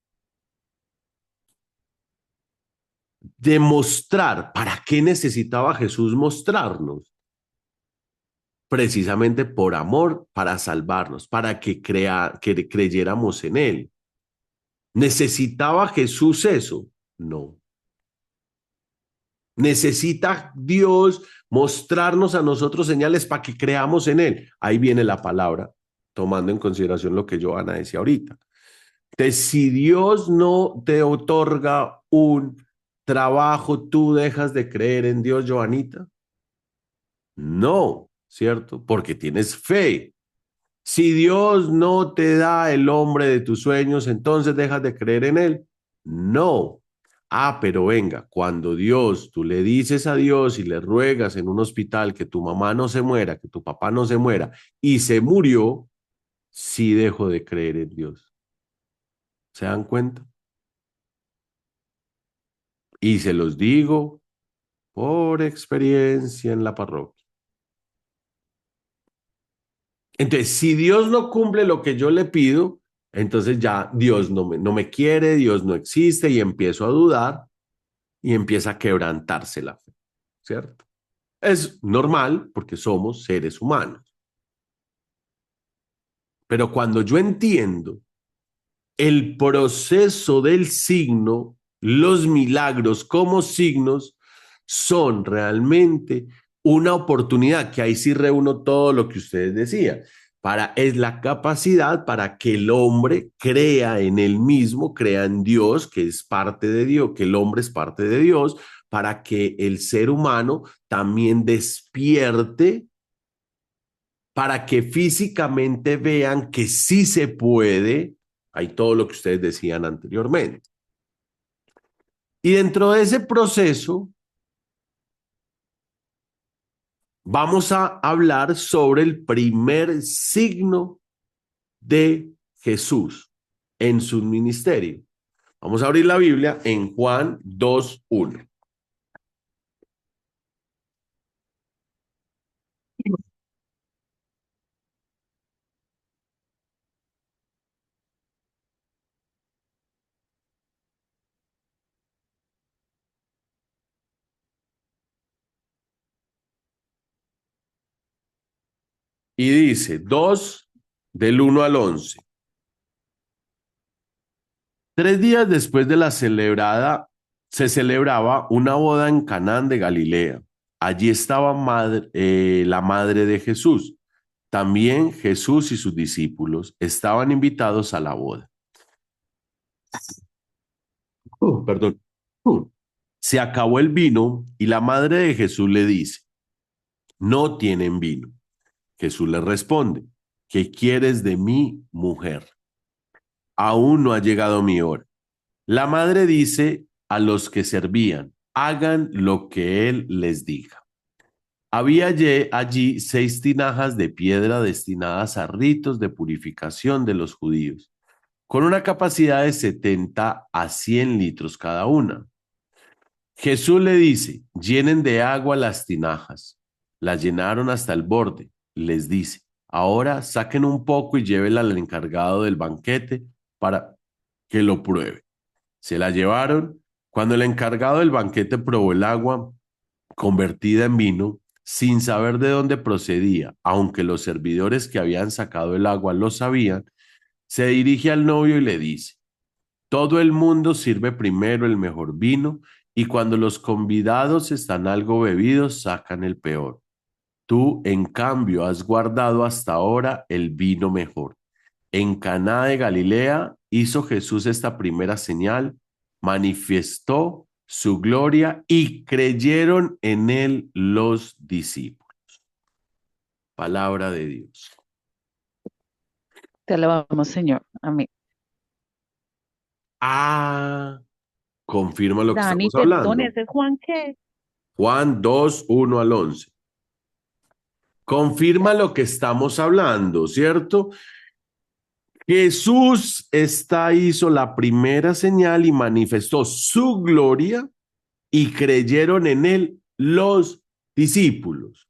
de mostrar. ¿Para qué necesitaba Jesús mostrarnos? Precisamente por amor, para salvarnos, para que creyéramos en Él. ¿Necesitaba Jesús eso? No. ¿Necesita Dios mostrarnos a nosotros señales para que creamos en Él? Ahí viene la palabra, tomando en consideración lo que Johanna decía ahorita. Entonces, si Dios no te otorga un trabajo, ¿tú dejas de creer en Dios, Johanita? No, ¿cierto? Porque tienes fe. Si Dios no te da el hombre de tus sueños, entonces dejas de creer en él. No. Ah, pero venga, cuando Dios, tú le dices a Dios y le ruegas en un hospital que tu mamá no se muera, que tu papá no se muera, y se murió, sí dejo de creer en Dios. ¿Se dan cuenta? Y se los digo por experiencia en la parroquia. Entonces, si Dios no cumple lo que yo le pido, entonces ya Dios no me quiere, Dios no existe y empiezo a dudar y empieza a quebrantarse la fe, ¿cierto? Es normal porque somos seres humanos. Pero cuando yo entiendo el proceso del signo, los milagros como signos son realmente una oportunidad, que ahí sí reúno todo lo que ustedes decían, es la capacidad para que el hombre crea en él mismo, crea en Dios, que es parte de Dios, que el hombre es parte de Dios, para que el ser humano también despierte, para que físicamente vean que sí se puede. Hay todo lo que ustedes decían anteriormente. Y dentro de ese proceso, vamos a hablar sobre el primer signo de Jesús en su ministerio. Vamos a abrir la Biblia en Juan 2:1. Y dice 2 del 1 al 11. 3 días después de se celebraba una boda en Canaán de Galilea. Allí estaba la madre de Jesús. También Jesús y sus discípulos estaban invitados a la boda. Perdón. Se acabó el vino y la madre de Jesús le dice, no tienen vino. Jesús le responde, ¿qué quieres de mí, mujer? Aún no ha llegado mi hora. La madre dice a los que servían, hagan lo que él les diga. Había allí 6 tinajas de piedra destinadas a ritos de purificación de los judíos, con una capacidad de 70 a 100 litros cada una. Jesús le dice, llenen de agua las tinajas. La llenaron hasta el borde. Les dice, ahora saquen un poco y llévenla al encargado del banquete para que lo pruebe. Se la llevaron. Cuando el encargado del banquete probó el agua convertida en vino, sin saber de dónde procedía, aunque los servidores que habían sacado el agua lo sabían, se dirige al novio y le dice, todo el mundo sirve primero el mejor vino y cuando los convidados están algo bebidos, sacan el peor. Tú, en cambio, has guardado hasta ahora el vino mejor. En Caná de Galilea hizo Jesús esta primera señal, manifestó su gloria y creyeron en él los discípulos. Palabra de Dios. Te alabamos, Señor. Amén. Ah, confirma lo que Dani, estamos perdón, hablando. ¿ese Juan qué? Juan 2, 1 al 11. Confirma lo que estamos hablando, ¿cierto? Jesús hizo la primera señal y manifestó su gloria y creyeron en él los discípulos.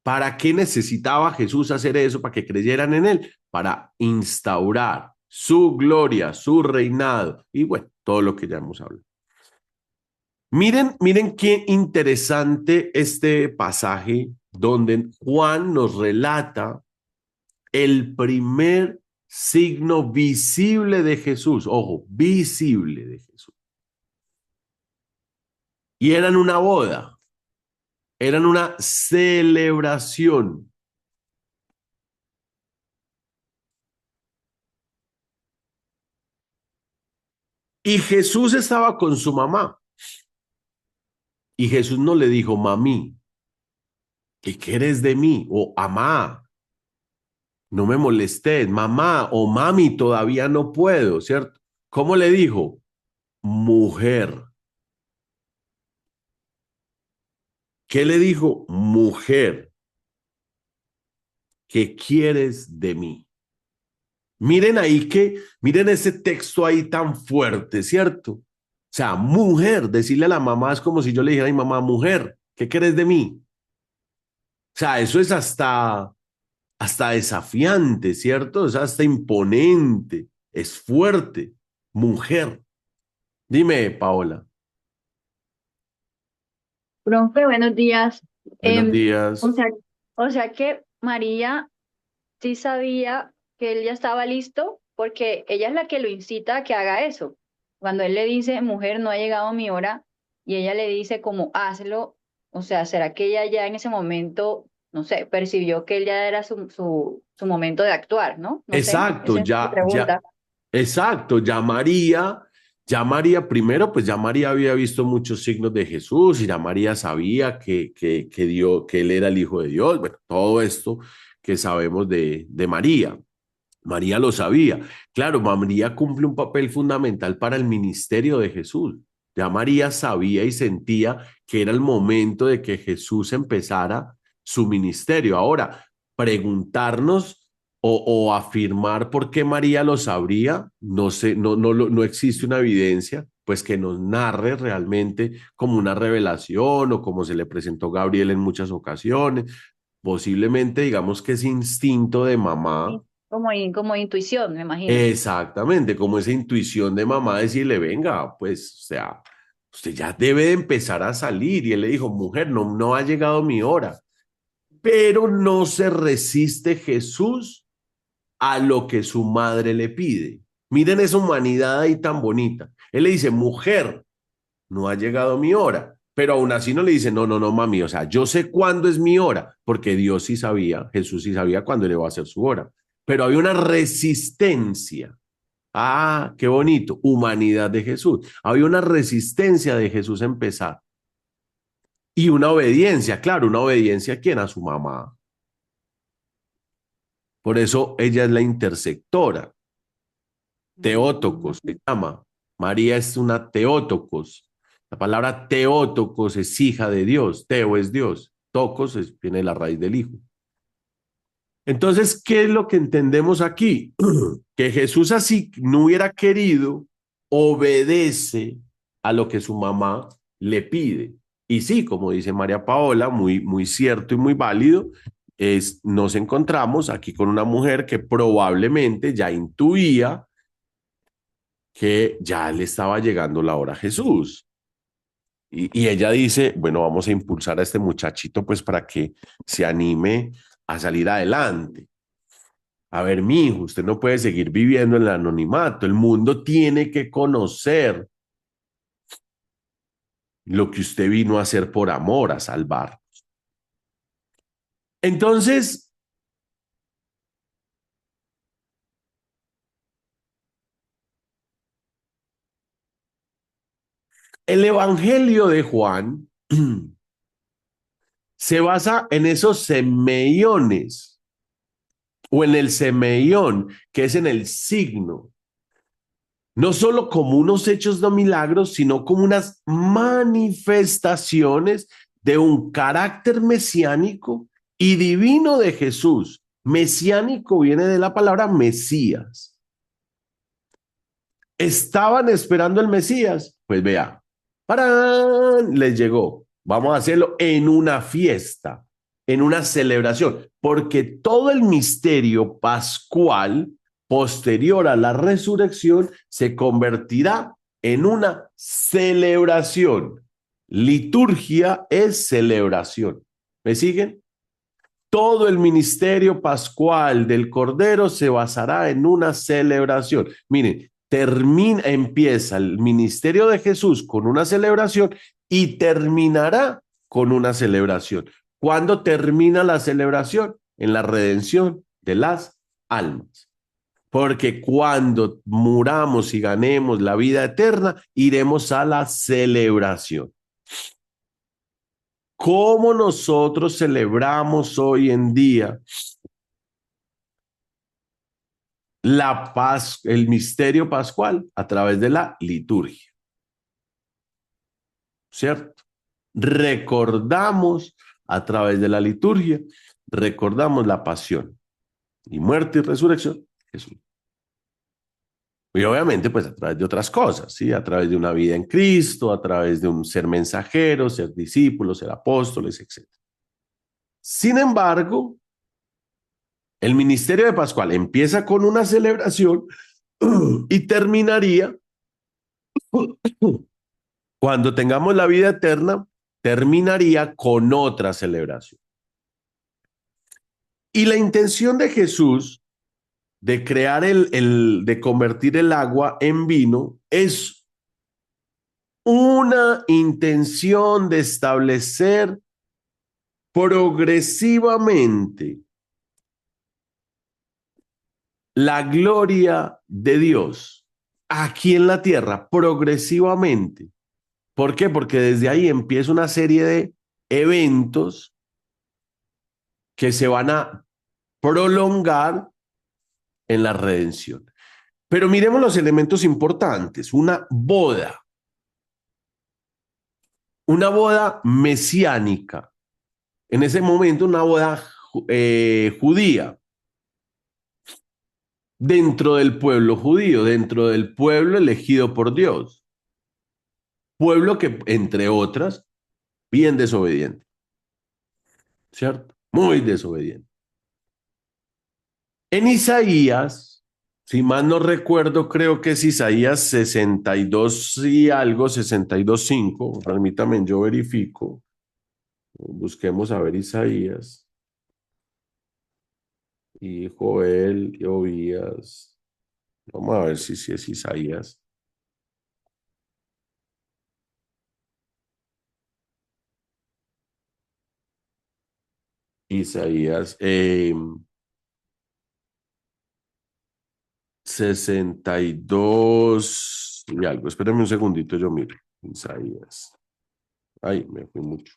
¿Para qué necesitaba Jesús hacer eso? Para que creyeran en él, para instaurar su gloria, su reinado y bueno, todo lo que ya hemos hablado. Miren qué interesante este pasaje donde Juan nos relata el primer signo visible de Jesús, ojo, visible de Jesús. Y eran una boda, eran una celebración. Y Jesús estaba con su mamá. Y Jesús no le dijo, mami, ¿qué quieres de mí? O amá, no me molestes, mamá o mami, todavía no puedo, ¿cierto? ¿Cómo le dijo? Mujer. ¿Qué le dijo? Mujer, ¿qué quieres de mí? Miren ahí miren ese texto ahí tan fuerte, ¿cierto? O sea, mujer, decirle a la mamá es como si yo le dijera a mi mamá, mujer, ¿qué quieres de mí? O sea, eso es hasta desafiante, ¿cierto? Es hasta imponente, es fuerte. Mujer. Dime, Paola. Profe, buenos días. Buenos días. O sea que María sí sabía que él ya estaba listo, porque ella es la que lo incita a que haga eso. Cuando él le dice, mujer, no ha llegado mi hora, y ella le dice como, hazlo, o sea, ¿será que ella ya en ese momento, no sé, percibió que él ya era su momento de actuar, ¿no? No sé, Exacto, esa es mi pregunta. exacto, ya María primero, pues ya María había visto muchos signos de Jesús y ya María sabía que él era el Hijo de Dios, bueno, todo esto que sabemos de María. María lo sabía. Claro, María cumple un papel fundamental para el ministerio de Jesús. Ya María sabía y sentía que era el momento de que Jesús empezara su ministerio. Ahora, preguntarnos o afirmar por qué María lo sabría, no sé, no existe una evidencia, pues que nos narre realmente como una revelación o como se le presentó Gabriel en muchas ocasiones. Posiblemente, digamos que ese instinto de mamá. Sí, como intuición, me imagino. Exactamente, como esa intuición de mamá decirle, venga, pues, o sea, usted ya debe de empezar a salir. Y él le dijo, mujer, no ha llegado mi hora. Pero no se resiste Jesús a lo que su madre le pide. Miren esa humanidad ahí tan bonita. Él le dice, mujer, no ha llegado mi hora. Pero aún así no le dice, no, mami, o sea, yo sé cuándo es mi hora, porque Dios sí sabía, Jesús sí sabía cuándo le va a hacer su hora. Pero había una resistencia. Ah, qué bonito, humanidad de Jesús. Había una resistencia de Jesús a empezar. Y una obediencia, claro, una obediencia a quién, a su mamá. Por eso ella es la intersectora. Teótocos se llama. María es una teótocos. La palabra teótocos es hija de Dios. Teo es Dios. Tocos viene de la raíz del hijo. Entonces, ¿qué es lo que entendemos aquí? Que Jesús así no hubiera querido, obedece a lo que su mamá le pide. Y sí, como dice María Paola, muy cierto y muy válido, nos encontramos aquí con una mujer que probablemente ya intuía que ya le estaba llegando la hora a Jesús. Y ella dice, bueno, vamos a impulsar a este muchachito pues para que se anime a salir adelante. A ver, mi hijo, usted no puede seguir viviendo en el anonimato. El mundo tiene que conocer lo que usted vino a hacer por amor, a salvar. Entonces, el Evangelio de Juan se basa en esos semeiones o en el semeión, que es en el signo, no solo como unos hechos de milagros, sino como unas manifestaciones de un carácter mesiánico y divino de Jesús. Mesiánico viene de la palabra Mesías. ¿Estaban esperando el Mesías? Pues vea, ¡parán! Les llegó. Vamos a hacerlo en una fiesta, en una celebración, porque todo el misterio pascual posterior a la resurrección se convertirá en una celebración. Liturgia es celebración. ¿Me siguen? Todo el ministerio pascual del Cordero se basará en una celebración. Miren, empieza el ministerio de Jesús con una celebración y terminará con una celebración. ¿Cuándo termina la celebración? En la redención de las almas. Porque cuando muramos y ganemos la vida eterna, iremos a la celebración. ¿Cómo nosotros celebramos hoy en día la paz, el misterio pascual? A través de la liturgia, ¿cierto? Recordamos a través de la liturgia, recordamos la pasión y muerte y resurrección de Jesús. Y obviamente, pues a través de otras cosas, ¿sí? A través de una vida en Cristo, a través de un ser mensajeros, ser discípulos, ser apóstoles, etc. Sin embargo, el ministerio de Pascual empieza con una celebración y terminaría cuando tengamos la vida eterna, terminaría con otra celebración. Y la intención de Jesús de crear de convertir el agua en vino es una intención de establecer progresivamente la gloria de Dios aquí en la tierra, progresivamente. ¿Por qué? Porque desde ahí empieza una serie de eventos que se van a prolongar en la redención. Pero miremos los elementos importantes. Una boda mesiánica. En ese momento una boda judía. Dentro del pueblo judío, dentro del pueblo elegido por Dios. Pueblo que, entre otras, bien desobediente. ¿Cierto? Muy desobediente. En Isaías, si mal no recuerdo, creo que es Isaías 62 y algo, 62:5. Permítame, yo verifico. Busquemos a ver Isaías. Y Joel y Obías. Vamos a ver si es Isaías. Isaías 62 y algo. Espérame un segundito, yo miro. Isaías. Ay, me fui mucho.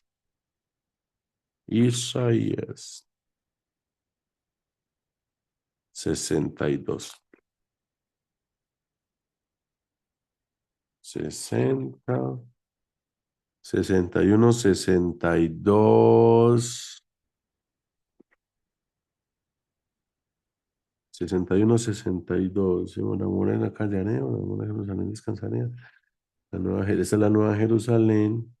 Isaías 62. 60, 61, 62. 61, 62. Una morena callaré, una nueva Jerusalén descansaré. Esa es la nueva Jerusalén.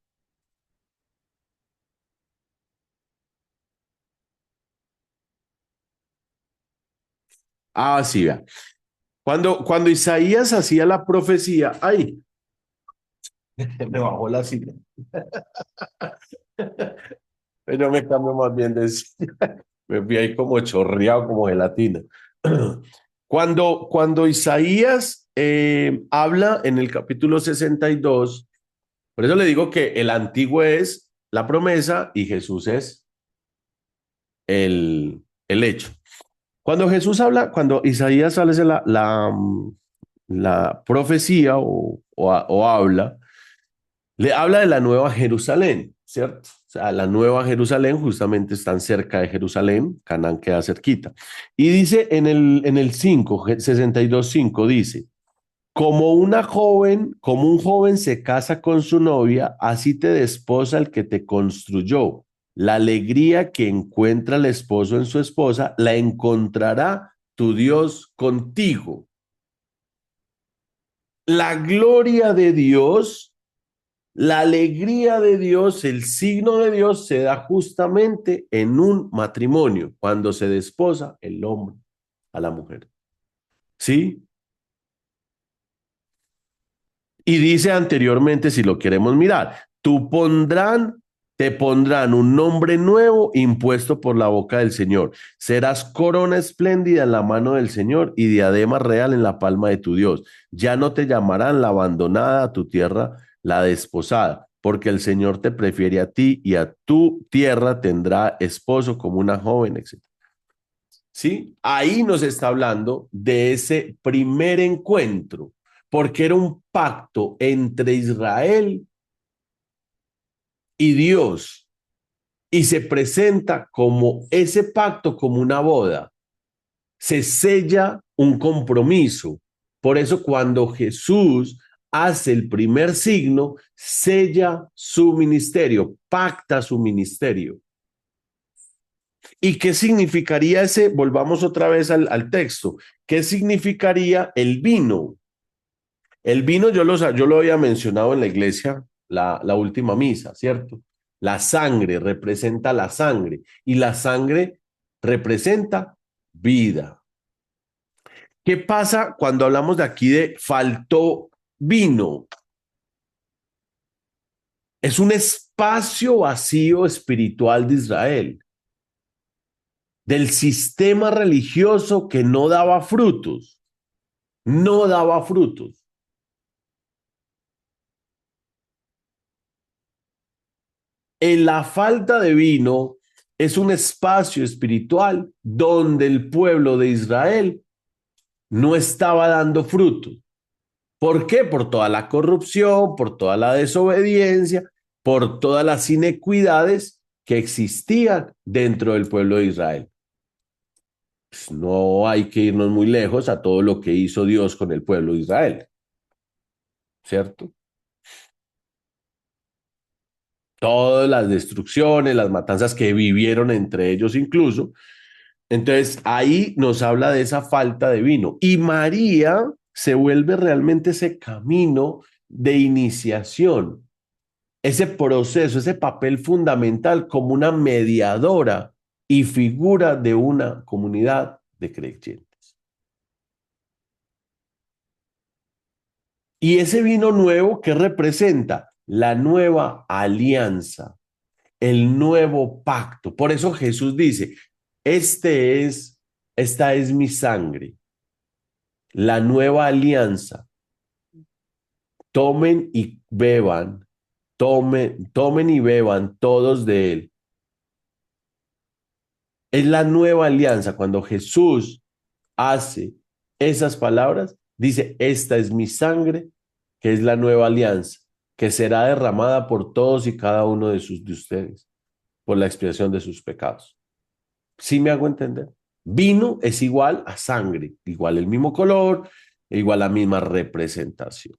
Ah, sí, vea. Cuando Isaías hacía la profecía, ¡ay! Me bajó la silla. Pero me cambio más bien de silla. Me fui ahí como chorreado, como gelatina. Cuando Isaías habla en el capítulo 62, por eso le digo que el antiguo es la promesa y Jesús es el hecho. Cuando Jesús habla, cuando Isaías hace la profecía o habla, le habla de la nueva Jerusalén, ¿cierto? O sea, la nueva Jerusalén justamente están cerca de Jerusalén, Canaán queda cerquita. Y dice en el 5, 62:5, dice, como un joven se casa con su novia, así te desposa el que te construyó. La alegría que encuentra el esposo en su esposa, la encontrará tu Dios contigo. La gloria de Dios, la alegría de Dios, el signo de Dios se da justamente en un matrimonio, cuando se desposa el hombre a la mujer. ¿Sí? Y dice anteriormente, si lo queremos mirar, te pondrán un nombre nuevo impuesto por la boca del Señor. Serás corona espléndida en la mano del Señor y diadema real en la palma de tu Dios. Ya no te llamarán la abandonada, a tu tierra la desposada, porque el Señor te prefiere a ti y a tu tierra tendrá esposo como una joven, etc. ¿Sí? Ahí nos está hablando de ese primer encuentro, porque era un pacto entre Israel y Dios, y se presenta como ese pacto, como una boda. Se sella un compromiso. Por eso cuando Jesús hace el primer signo, sella su ministerio, pacta su ministerio. ¿Y qué significaría ese? Volvamos otra vez al texto. ¿Qué significaría el vino? El vino yo lo había mencionado en la iglesia, la última misa, ¿cierto? La sangre representa la sangre y la sangre representa vida. ¿Qué pasa cuando hablamos de aquí de faltó vino? Es un espacio vacío espiritual de Israel, del sistema religioso que no daba frutos, no daba frutos. En la falta de vino es un espacio espiritual donde el pueblo de Israel no estaba dando fruto. ¿Por qué? Por toda la corrupción, por toda la desobediencia, por todas las inequidades que existían dentro del pueblo de Israel. Pues no hay que irnos muy lejos a todo lo que hizo Dios con el pueblo de Israel, ¿cierto? Todas las destrucciones, las matanzas que vivieron entre ellos incluso. Entonces ahí nos habla de esa falta de vino. Y María se vuelve realmente ese camino de iniciación, ese proceso, ese papel fundamental como una mediadora y figura de una comunidad de creyentes. Y ese vino nuevo, ¿qué representa? La nueva alianza, el nuevo pacto. Por eso Jesús dice, esta es mi sangre, la nueva alianza. Tomen y beban, tomen y beban todos de él. Es la nueva alianza. Cuando Jesús hace esas palabras, dice, esta es mi sangre, que es la nueva alianza, que será derramada por todos y cada uno de ustedes, por la expiación de sus pecados. ¿Sí me hago entender? Vino es igual a sangre, igual el mismo color, igual la misma representación.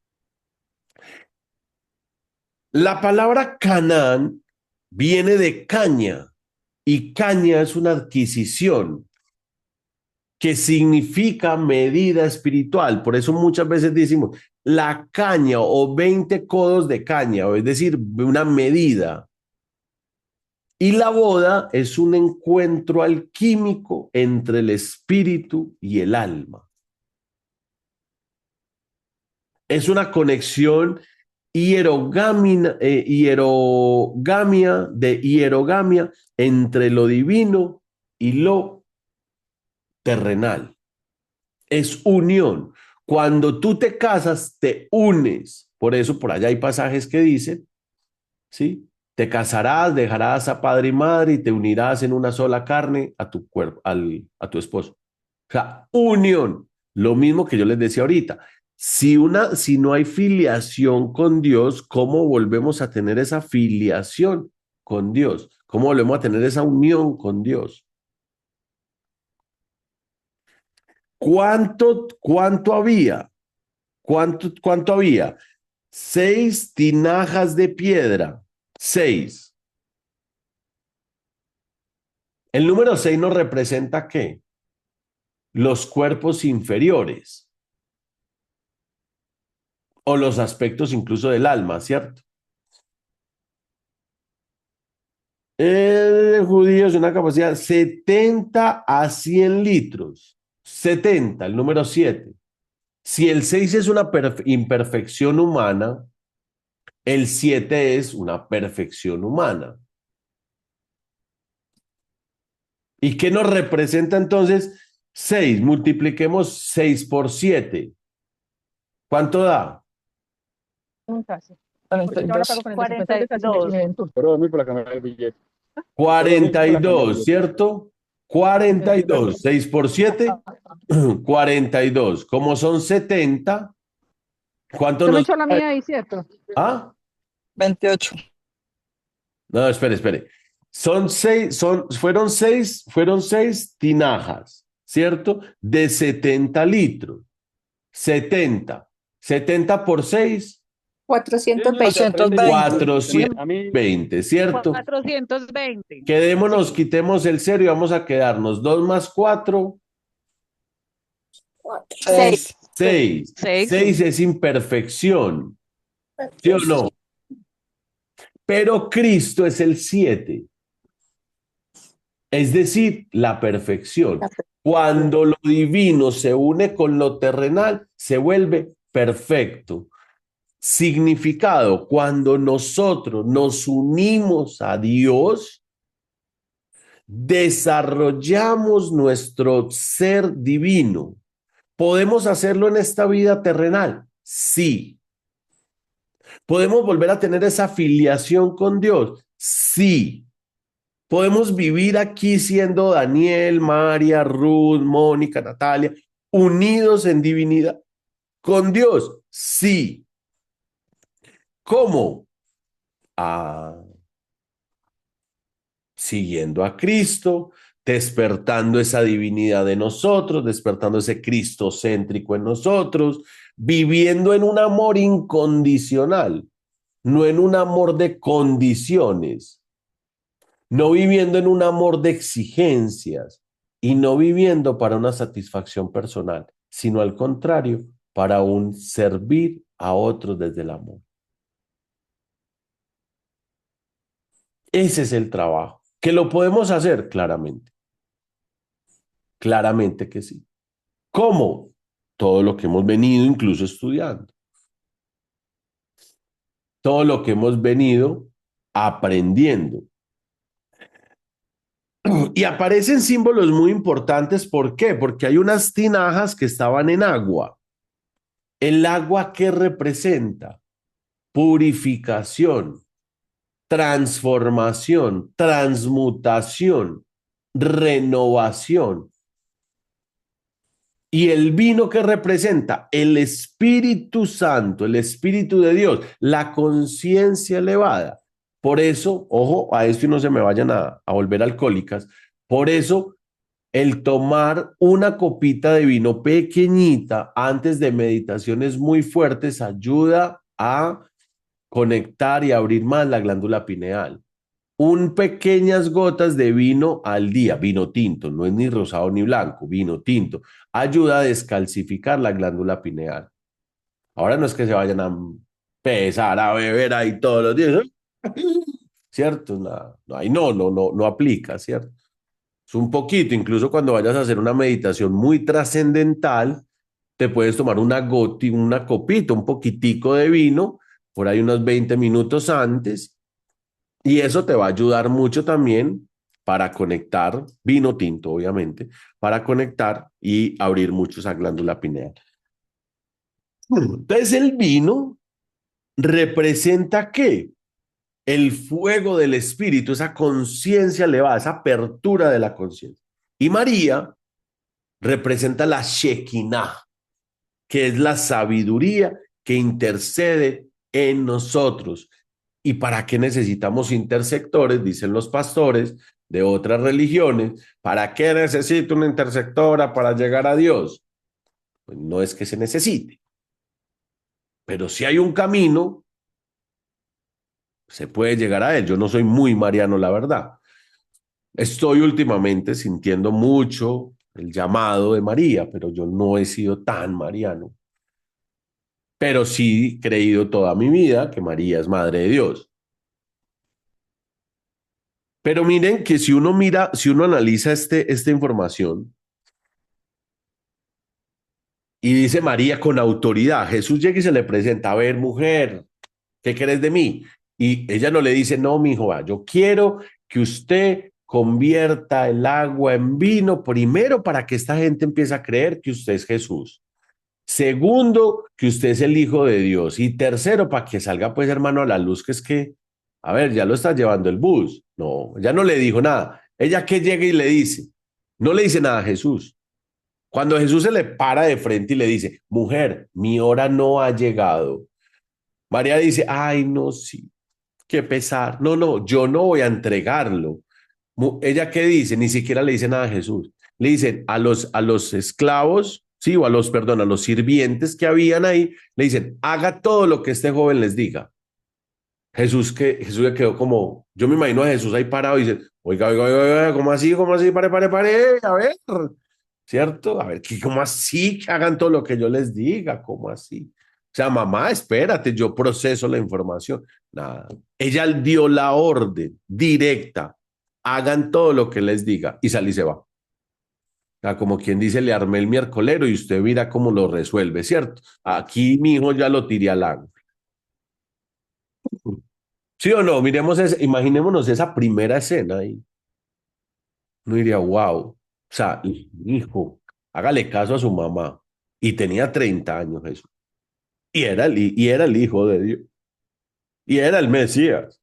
La palabra Canaán viene de caña y caña es una adquisición que significa medida espiritual. Por eso muchas veces decimos la caña o 20 codos de caña, o es decir, una medida. Y la boda es un encuentro alquímico entre el espíritu y el alma. Es una conexión hierogamia entre lo divino y lo terrenal. Es unión. Cuando tú te casas, te unes. Por eso por allá hay pasajes que dicen, ¿sí? Te casarás, dejarás a padre y madre y te unirás en una sola carne a tu cuerpo, a tu esposo. O sea, unión. Lo mismo que yo les decía ahorita. Si no hay filiación con Dios, ¿cómo volvemos a tener esa filiación con Dios? ¿Cómo volvemos a tener esa unión con Dios? ¿Cuánto había? ¿Cuánto había? 6 tinajas de piedra. 6. El número 6 nos representa ¿qué? Los cuerpos inferiores o los aspectos incluso del alma, ¿cierto? El judío es una capacidad 70 a 100 litros. 70, el número 7. Si el 6 es una imperfección humana, el 7 es una perfección humana. ¿Y qué nos representa entonces 6? Multipliquemos 6 por 7. ¿Cuánto da? Porque yo ahora pago con el de 50 y de casi 1.500. Pero dormir para cambiar el billete. 42, ¿cierto? 42. 6 por 7, 42. Como son 70, ¿cuánto Yo me nos... echo la mía ahí, ¿cierto? ¿Ah? 28. No, espere. Fueron seis tinajas, ¿cierto? De 70 litros. 70. 70 por 6, 420. 420, ¿cierto? 420. Quedémonos, quitemos el 0 y vamos a quedarnos 2 más 4, 6. 6. Seis. 6 es imperfección, ¿sí o no? Pero Cristo es el 7, es decir, la perfección. Cuando lo divino se une con lo terrenal, se vuelve perfecto. Significado, cuando nosotros nos unimos a Dios, desarrollamos nuestro ser divino. ¿Podemos hacerlo en esta vida terrenal? Sí. ¿Podemos volver a tener esa filiación con Dios? Sí. ¿Podemos vivir aquí siendo Daniel, María, Ruth, Mónica, Natalia, unidos en divinidad con Dios? Sí. ¿Cómo? Siguiendo a Cristo, despertando esa divinidad de nosotros, despertando ese cristocéntrico en nosotros, viviendo en un amor incondicional, no en un amor de condiciones, no viviendo en un amor de exigencias y no viviendo para una satisfacción personal, sino al contrario, para un servir a otros desde el amor. Ese es el trabajo. ¿Que lo podemos hacer? Claramente. Claramente que sí. ¿Cómo? Todo lo que hemos venido incluso estudiando. Todo lo que hemos venido aprendiendo. Y aparecen símbolos muy importantes. ¿Por qué? Porque hay unas tinajas que estaban en agua. ¿El agua qué representa? Purificación, transformación, transmutación, renovación. ¿Y el vino que representa? El Espíritu Santo, el Espíritu de Dios, la conciencia elevada. Por eso, ojo, a esto y no se me vayan a volver alcohólicas. Por eso, el tomar una copita de vino pequeñita antes de meditaciones muy fuertes ayuda a conectar y abrir más la glándula pineal. Pequeñas gotas de vino al día, vino tinto, no es ni rosado ni blanco, vino tinto, ayuda a descalcificar la glándula pineal. Ahora no es que se vayan a empezar a beber ahí todos los días, ¿cierto? Ahí no aplica, ¿cierto? Es un poquito, incluso cuando vayas a hacer una meditación muy trascendental, te puedes tomar una copita, un poquitico de vino, por ahí unos 20 minutos antes, y eso te va a ayudar mucho también para conectar, vino tinto, obviamente, para conectar y abrir mucho esa glándula pineal. Entonces, el vino representa ¿qué? El fuego del espíritu, esa conciencia elevada, esa apertura de la conciencia. Y María representa la Shekinah, que es la sabiduría que intercede en nosotros. ¿Y para qué necesitamos intersectores? Dicen los pastores de otras religiones. ¿Para qué necesito una intersectora para llegar a Dios? Pues no es que se necesite, pero si hay un camino, se puede llegar a él. Yo no soy muy mariano, la verdad. Estoy últimamente sintiendo mucho el llamado de María, pero yo no he sido tan mariano. Pero sí he creído toda mi vida que María es Madre de Dios. Pero miren que si uno mira, si uno analiza esta información y dice María con autoridad, Jesús llega y se le presenta, a ver, mujer, ¿qué querés de mí? Y ella no le dice, no, mi hijo, yo quiero que usted convierta el agua en vino, primero para que esta gente empiece a creer que usted es Jesús. Segundo, que usted es el Hijo de Dios. Y tercero, para que salga, pues, hermano, a la luz, que es que, a ver, ya lo está llevando el bus. No, ella no le dijo nada. Ella que llega y le dice, no le dice nada a Jesús. Cuando Jesús se le para de frente y le dice, mujer, mi hora no ha llegado. María dice, ay, no, sí, qué pesar. No, yo no voy a entregarlo. ¿Ella qué dice? Ni siquiera le dice nada a Jesús. Le dicen a los esclavos, sí, o perdón, a los sirvientes que habían ahí, le dicen, haga todo lo que este joven les diga. Jesús le quedó como, yo me imagino a Jesús ahí parado y dice, oiga, ¿cómo así? ¿Cómo así? Pare, a ver, ¿cierto? A ver, ¿cómo así que hagan todo lo que yo les diga? ¿Cómo así? O sea, mamá, espérate, yo proceso la información. Nada. Ella dio la orden directa, hagan todo lo que les diga, y sale y se va. O sea, como quien dice, le armé el miércolero y usted mira cómo lo resuelve, ¿cierto? Aquí mi hijo ya lo tiré al lago. ¿Sí o no? Imaginémonos esa primera escena ahí. No diría, wow. O sea, hijo, hágale caso a su mamá. Y tenía 30 años Jesús. Y era el Hijo de Dios. Y era el Mesías.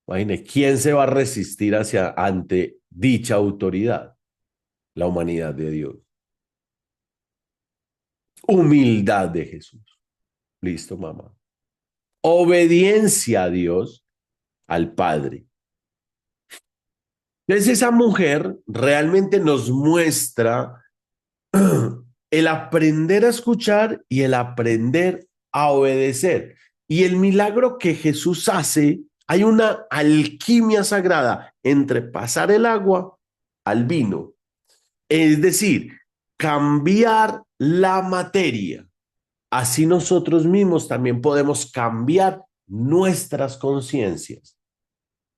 Imagine, ¿quién se va a resistir ante dicha autoridad? La humanidad de Dios. Humildad de Jesús. Listo, mamá. Obediencia a Dios, al Padre. Entonces esa mujer realmente nos muestra el aprender a escuchar y el aprender a obedecer. Y el milagro que Jesús hace, hay una alquimia sagrada entre pasar el agua al vino. Es decir, cambiar la materia. Así nosotros mismos también podemos cambiar nuestras conciencias.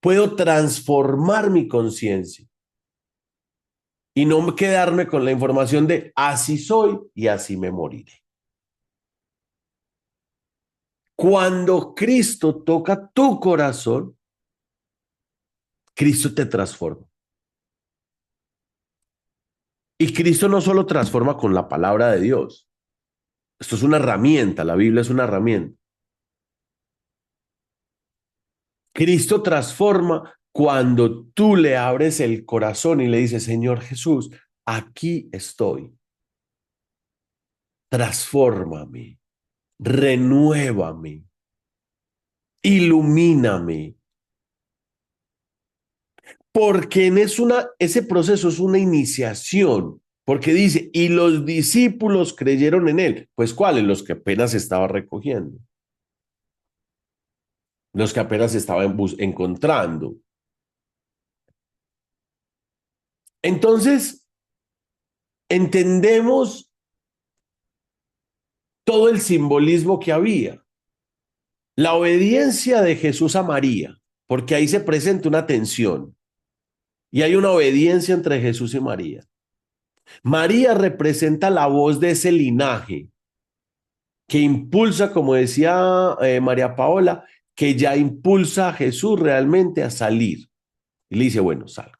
Puedo transformar mi conciencia y no quedarme con la información de así soy y así me moriré. Cuando Cristo toca tu corazón, Cristo te transforma. Y Cristo no solo transforma con la palabra de Dios. Esto es una herramienta, la Biblia es una herramienta. Cristo transforma cuando tú le abres el corazón y le dices, Señor Jesús, aquí estoy. Transfórmame, renuévame, ilumíname. Porque ese proceso es una iniciación. Porque dice, y los discípulos creyeron en él. Pues, ¿cuáles? Los que apenas estaba recogiendo. Los que apenas estaba encontrando. Entonces, entendemos todo el simbolismo que había. La obediencia de Jesús a María, porque ahí se presenta una tensión y hay una obediencia entre Jesús y María. María representa la voz de ese linaje que impulsa, como decía María Paola, que ya impulsa a Jesús realmente a salir. Y le dice, bueno, sal.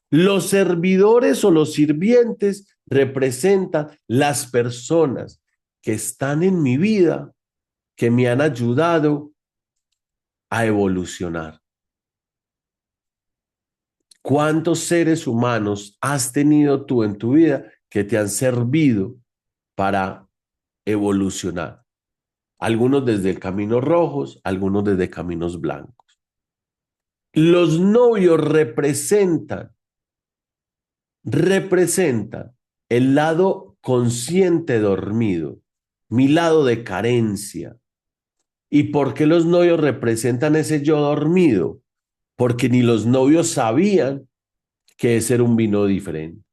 Los servidores o los sirvientes representan las personas que están en mi vida, que me han ayudado a evolucionar. ¿Cuántos seres humanos has tenido tú en tu vida que te han servido para evolucionar? Algunos desde caminos rojos, algunos desde caminos blancos. Los novios representan el lado consciente dormido, mi lado de carencia. ¿Y por qué los novios representan ese yo dormido? Porque ni los novios sabían que ese era un vino diferente.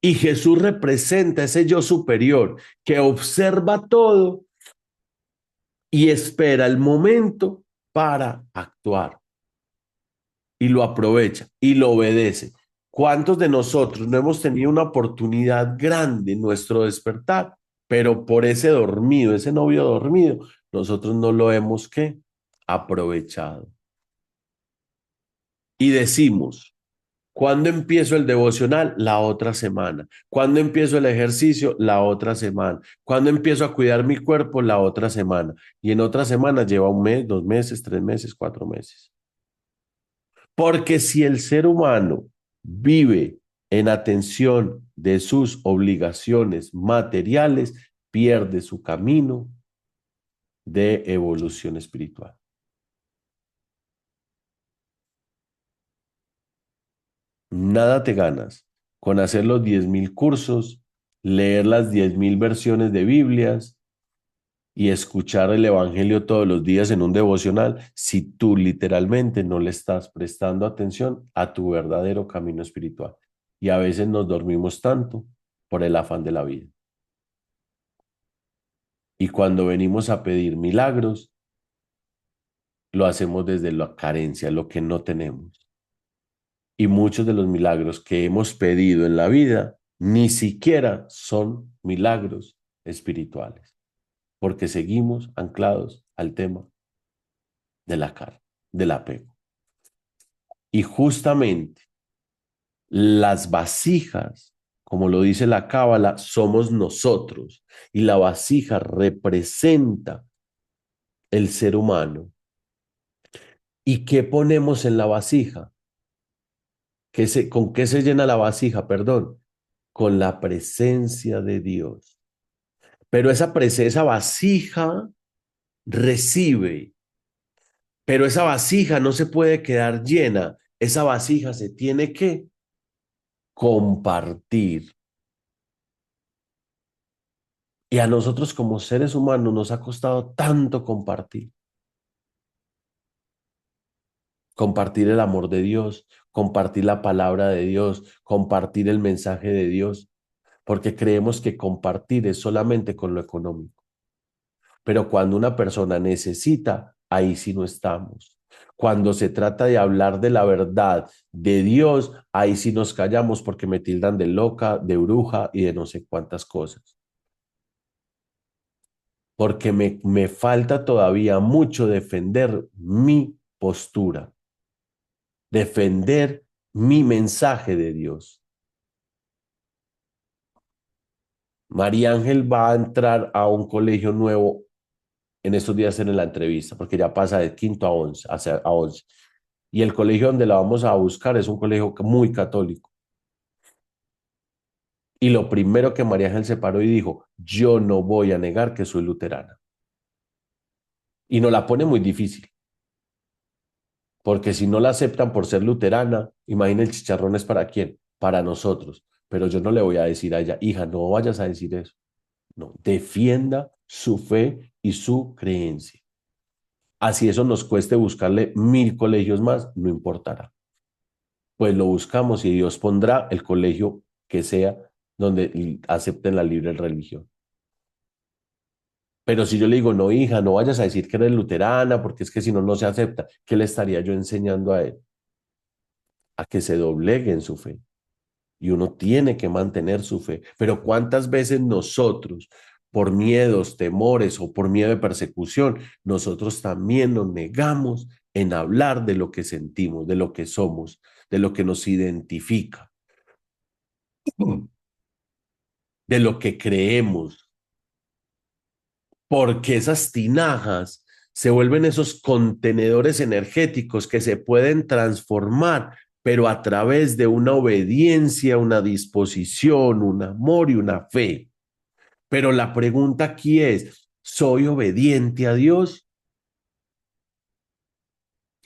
Y Jesús representa ese yo superior que observa todo y espera el momento para actuar. Y lo aprovecha y lo obedece. ¿Cuántos de nosotros no hemos tenido una oportunidad grande en nuestro despertar, pero por ese dormido, ese novio dormido, nosotros no lo hemos ¿qué? Aprovechado? Y decimos, ¿cuándo empiezo el devocional? La otra semana. ¿Cuándo empiezo el ejercicio? La otra semana. ¿Cuándo empiezo a cuidar mi cuerpo? La otra semana. Y en otra semana lleva 1 mes, 2 meses, 3 meses, 4 meses. Porque si el ser humano vive en atención de sus obligaciones materiales, pierde su camino de evolución espiritual. Nada te ganas con hacer los 10.000 cursos, leer las 10.000 versiones de Biblias y escuchar el Evangelio todos los días en un devocional si tú literalmente no le estás prestando atención a tu verdadero camino espiritual. Y a veces nos dormimos tanto por el afán de la vida. Y cuando venimos a pedir milagros, lo hacemos desde la carencia, lo que no tenemos. Y muchos de los milagros que hemos pedido en la vida ni siquiera son milagros espirituales, porque seguimos anclados al tema de la carne, del apego. Y justamente las vasijas, como lo dice la Cábala, somos nosotros. Y la vasija representa el ser humano. ¿Y qué ponemos en la vasija? ¿Con qué se llena la vasija? Perdón, con la presencia de Dios. Pero esa vasija recibe, pero esa vasija no se puede quedar llena. Esa vasija se tiene que compartir. Y a nosotros como seres humanos nos ha costado tanto compartir. Compartir el amor de Dios, compartir la palabra de Dios, compartir el mensaje de Dios, porque creemos que compartir es solamente con lo económico. Pero cuando una persona necesita, ahí sí no estamos. Cuando se trata de hablar de la verdad de Dios, ahí sí nos callamos porque me tildan de loca, de bruja y de no sé cuántas cosas. Porque me falta todavía mucho defender mi postura, defender mi mensaje de Dios. María Ángel va a entrar a un colegio nuevo en estos días en la entrevista, porque ya pasa de quinto a 11, a 11. Y el colegio donde la vamos a buscar es un colegio muy católico. Y lo primero que María Ángel se paró y dijo, yo no voy a negar que soy luterana. Y nos la pone muy difícil. Porque si no la aceptan por ser luterana, imaginen el chicharrón es para quién, para nosotros. Pero yo no le voy a decir a ella, hija, no vayas a decir eso. No, defienda su fe y su creencia. Así eso nos cueste buscarle 1.000 colegios más, no importará. Pues lo buscamos y Dios pondrá el colegio que sea donde acepten la libre religión. Pero si yo le digo, no, hija, no vayas a decir que eres luterana, porque es que si no, no se acepta, ¿qué le estaría yo enseñando a él? A que se doblegue en su fe. Y uno tiene que mantener su fe. Pero ¿cuántas veces nosotros, por miedos, temores o por miedo de persecución, nosotros también nos negamos en hablar de lo que sentimos, de lo que somos, de lo que nos identifica, de lo que creemos? Porque esas tinajas se vuelven esos contenedores energéticos que se pueden transformar, pero a través de una obediencia, una disposición, un amor y una fe. Pero la pregunta aquí es, ¿soy obediente a Dios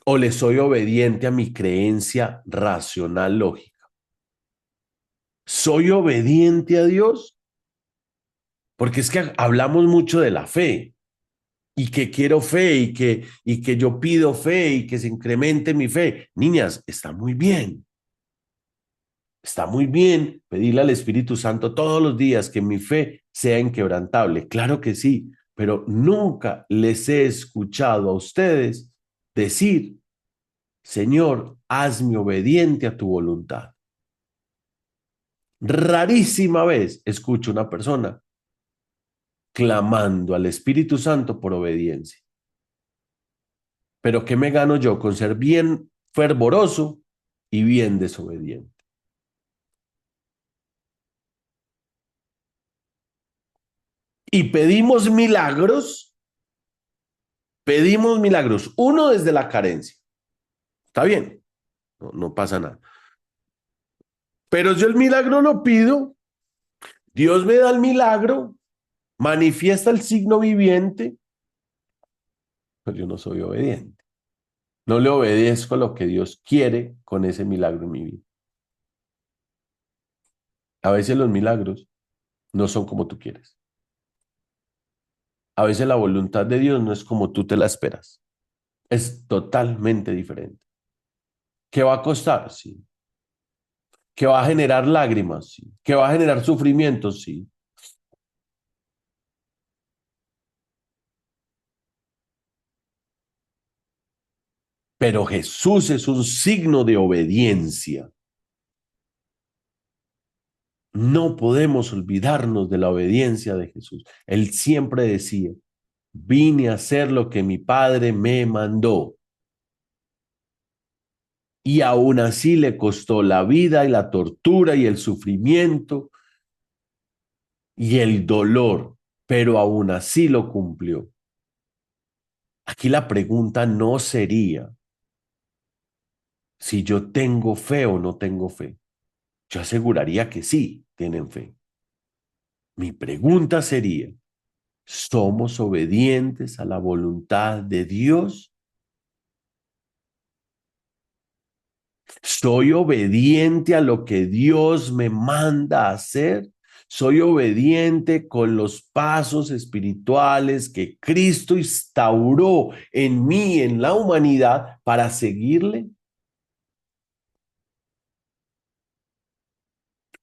o le soy obediente a mi creencia racional lógica? ¿Soy obediente a Dios? Porque es que hablamos mucho de la fe y que quiero fe y que yo pido fe y que se incremente mi fe. Niñas, está muy bien pedirle al Espíritu Santo todos los días que mi fe sea inquebrantable. Claro que sí, pero nunca les he escuchado a ustedes decir, Señor, hazme obediente a tu voluntad. Rarísima vez escucho una persona clamando al Espíritu Santo por obediencia. Pero ¿qué me gano yo con ser bien fervoroso y bien desobediente? Y pedimos milagros, uno desde la carencia. Está bien, no pasa nada. Pero yo el milagro lo pido, Dios me da el milagro, manifiesta el signo viviente, pero yo no soy obediente. No le obedezco a lo que Dios quiere con ese milagro en mi vida. A veces los milagros no son como tú quieres. A veces la voluntad de Dios no es como tú te la esperas. Es totalmente diferente. ¿Qué va a costar? Sí. ¿Que va a generar lágrimas? Sí. ¿Que va a generar sufrimientos? Sí. Pero Jesús es un signo de obediencia. No podemos olvidarnos de la obediencia de Jesús. Él siempre decía, vine a hacer lo que mi Padre me mandó. Y aún así le costó la vida y la tortura y el sufrimiento y el dolor, pero aún así lo cumplió. Aquí la pregunta no sería si yo tengo fe o no tengo fe. Yo aseguraría que sí, tienen fe. Mi pregunta sería, ¿somos obedientes a la voluntad de Dios? ¿Soy obediente a lo que Dios me manda a hacer? ¿Soy obediente con los pasos espirituales que Cristo instauró en mí, en la humanidad, para seguirle?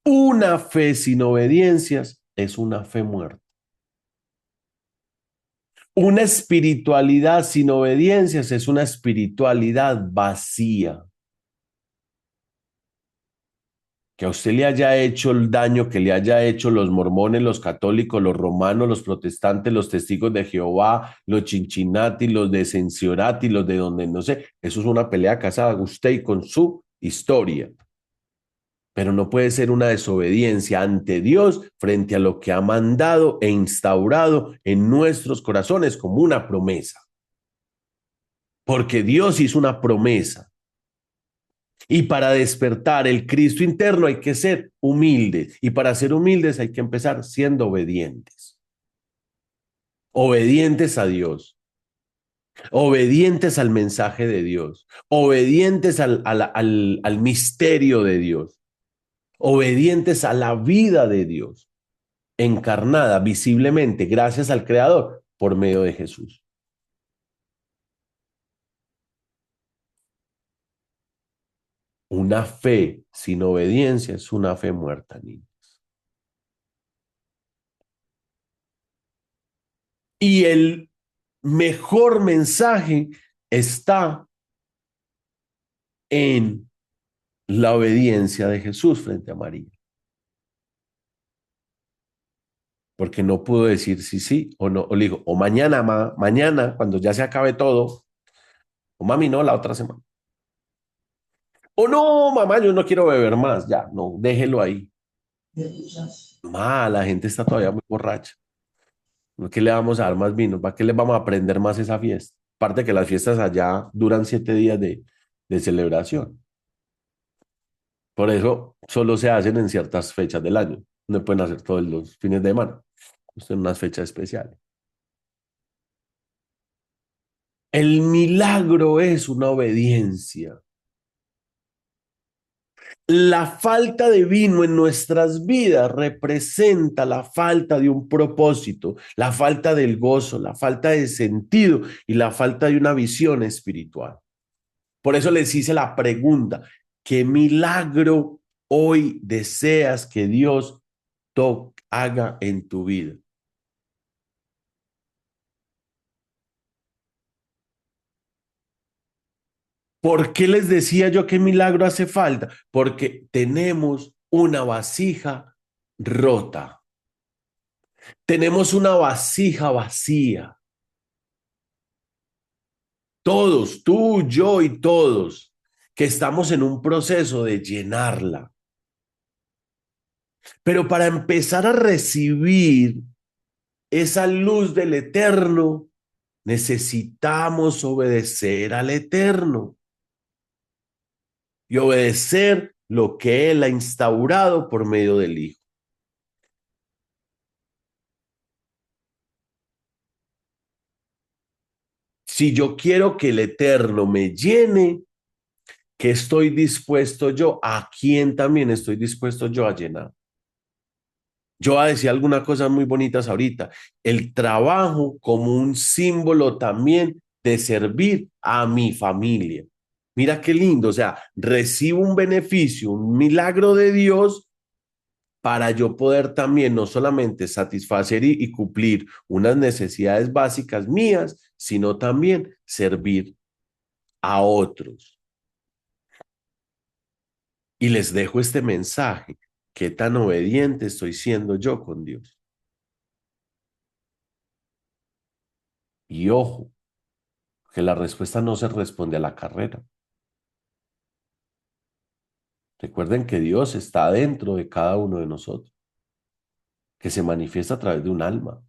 Una fe sin obediencias es una fe muerta. Una espiritualidad sin obediencias es una espiritualidad vacía. Que a usted le haya hecho el daño que le haya hecho los mormones, los católicos, los romanos, los protestantes, los testigos de Jehová, los Cincinnati, los de Censiorati, los de donde no sé, eso es una pelea casada, usted y con su historia. Pero no puede ser una desobediencia ante Dios frente a lo que ha mandado e instaurado en nuestros corazones como una promesa. Porque Dios hizo una promesa. Y para despertar el Cristo interno hay que ser humildes. Y para ser humildes hay que empezar siendo obedientes. Obedientes a Dios. Obedientes al mensaje de Dios. Obedientes al misterio de Dios. Obedientes a la vida de Dios. Encarnada visiblemente gracias al Creador por medio de Jesús. Una fe sin obediencia es una fe muerta, niños. Y el mejor mensaje está en la obediencia de Jesús frente a María. Porque no pudo decir sí o no, o le dijo, o mañana, mañana, cuando ya se acabe todo, o mami, no, la otra semana. O no, mamá, yo no quiero beber más, ya, no, déjelo ahí. La gente está todavía muy borracha. ¿No? ¿Qué le vamos a dar más vino? ¿Para qué le vamos a aprender más esa fiesta? Aparte que las fiestas allá duran 7 días de celebración. Por eso solo se hacen en ciertas fechas del año. No pueden hacer todos los fines de semana. Son unas fechas especiales. El milagro es una obediencia. La falta de vino en nuestras vidas representa la falta de un propósito, la falta del gozo, la falta de sentido y la falta de una visión espiritual. Por eso les hice la pregunta, ¿qué milagro hoy deseas que Dios haga en tu vida? ¿Por qué les decía yo qué milagro hace falta? Porque tenemos una vasija rota. Tenemos una vasija vacía. Todos, tú, yo y todos, que estamos en un proceso de llenarla. Pero para empezar a recibir esa luz del Eterno, necesitamos obedecer al Eterno y obedecer lo que Él ha instaurado por medio del Hijo. Si yo quiero que el Eterno me llene, ¿qué estoy dispuesto yo? ¿A quién también estoy dispuesto yo a llenar? Yo decía algunas cosas muy bonitas ahorita. El trabajo como un símbolo también de servir a mi familia. Mira qué lindo, o sea, recibo un beneficio, un milagro de Dios para yo poder también no solamente satisfacer y cumplir unas necesidades básicas mías, sino también servir a otros. Y les dejo este mensaje. ¿Qué tan obediente estoy siendo yo con Dios? Y ojo, que la respuesta no se responde a la carrera. Recuerden que Dios está dentro de cada uno de nosotros, que se manifiesta a través de un alma.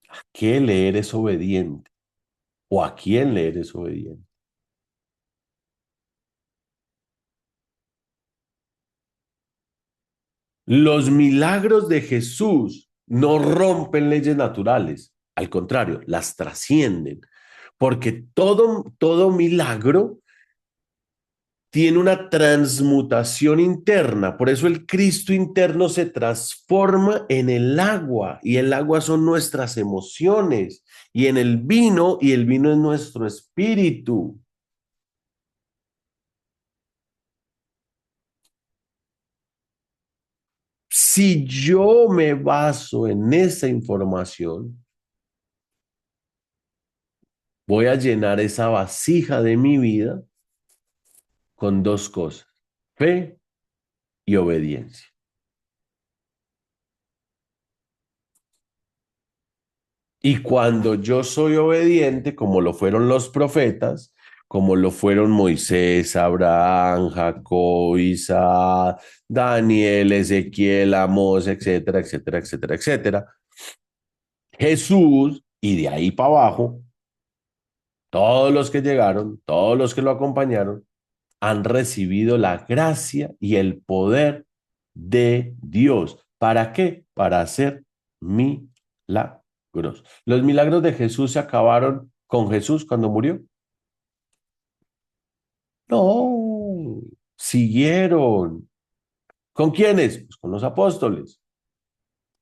¿A qué le eres obediente? ¿O a quién le eres obediente? Los milagros de Jesús no rompen leyes naturales, al contrario, las trascienden, porque todo milagro tiene una transmutación interna, por eso el Cristo interno se transforma en el agua, y el agua son nuestras emociones, y en el vino, y el vino es nuestro espíritu. Si yo me baso en esa información, voy a llenar esa vasija de mi vida con dos cosas, fe y obediencia. Y cuando yo soy obediente, como lo fueron los profetas, como lo fueron Moisés, Abraham, Jacob, Isaac, Daniel, Ezequiel, Amós, etcétera, etcétera, etcétera, etcétera, Jesús, y de ahí para abajo, todos los que llegaron, todos los que lo acompañaron, han recibido la gracia y el poder de Dios. ¿Para qué? Para hacer milagros. ¿Los milagros de Jesús se acabaron con Jesús cuando murió? No, siguieron. ¿Con quiénes? Pues con los apóstoles.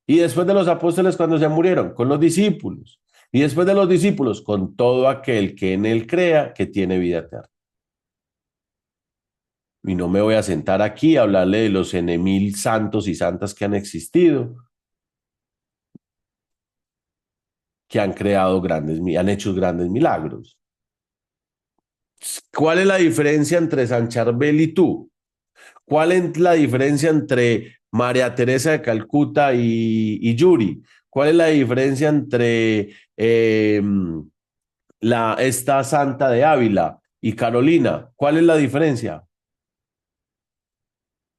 Y después de los apóstoles, cuando se murieron, con los discípulos. Y después de los discípulos, con todo aquel que en él crea que tiene vida eterna. Y no me voy a sentar aquí a hablarle de los 1,000 santos y santas que han existido, que han creado han hecho grandes milagros. ¿Cuál es la diferencia entre San Charbel y tú? ¿Cuál es la diferencia entre María Teresa de Calcuta y Yuri? ¿Cuál es la diferencia entre esta santa de Ávila y Carolina? ¿Cuál es la diferencia?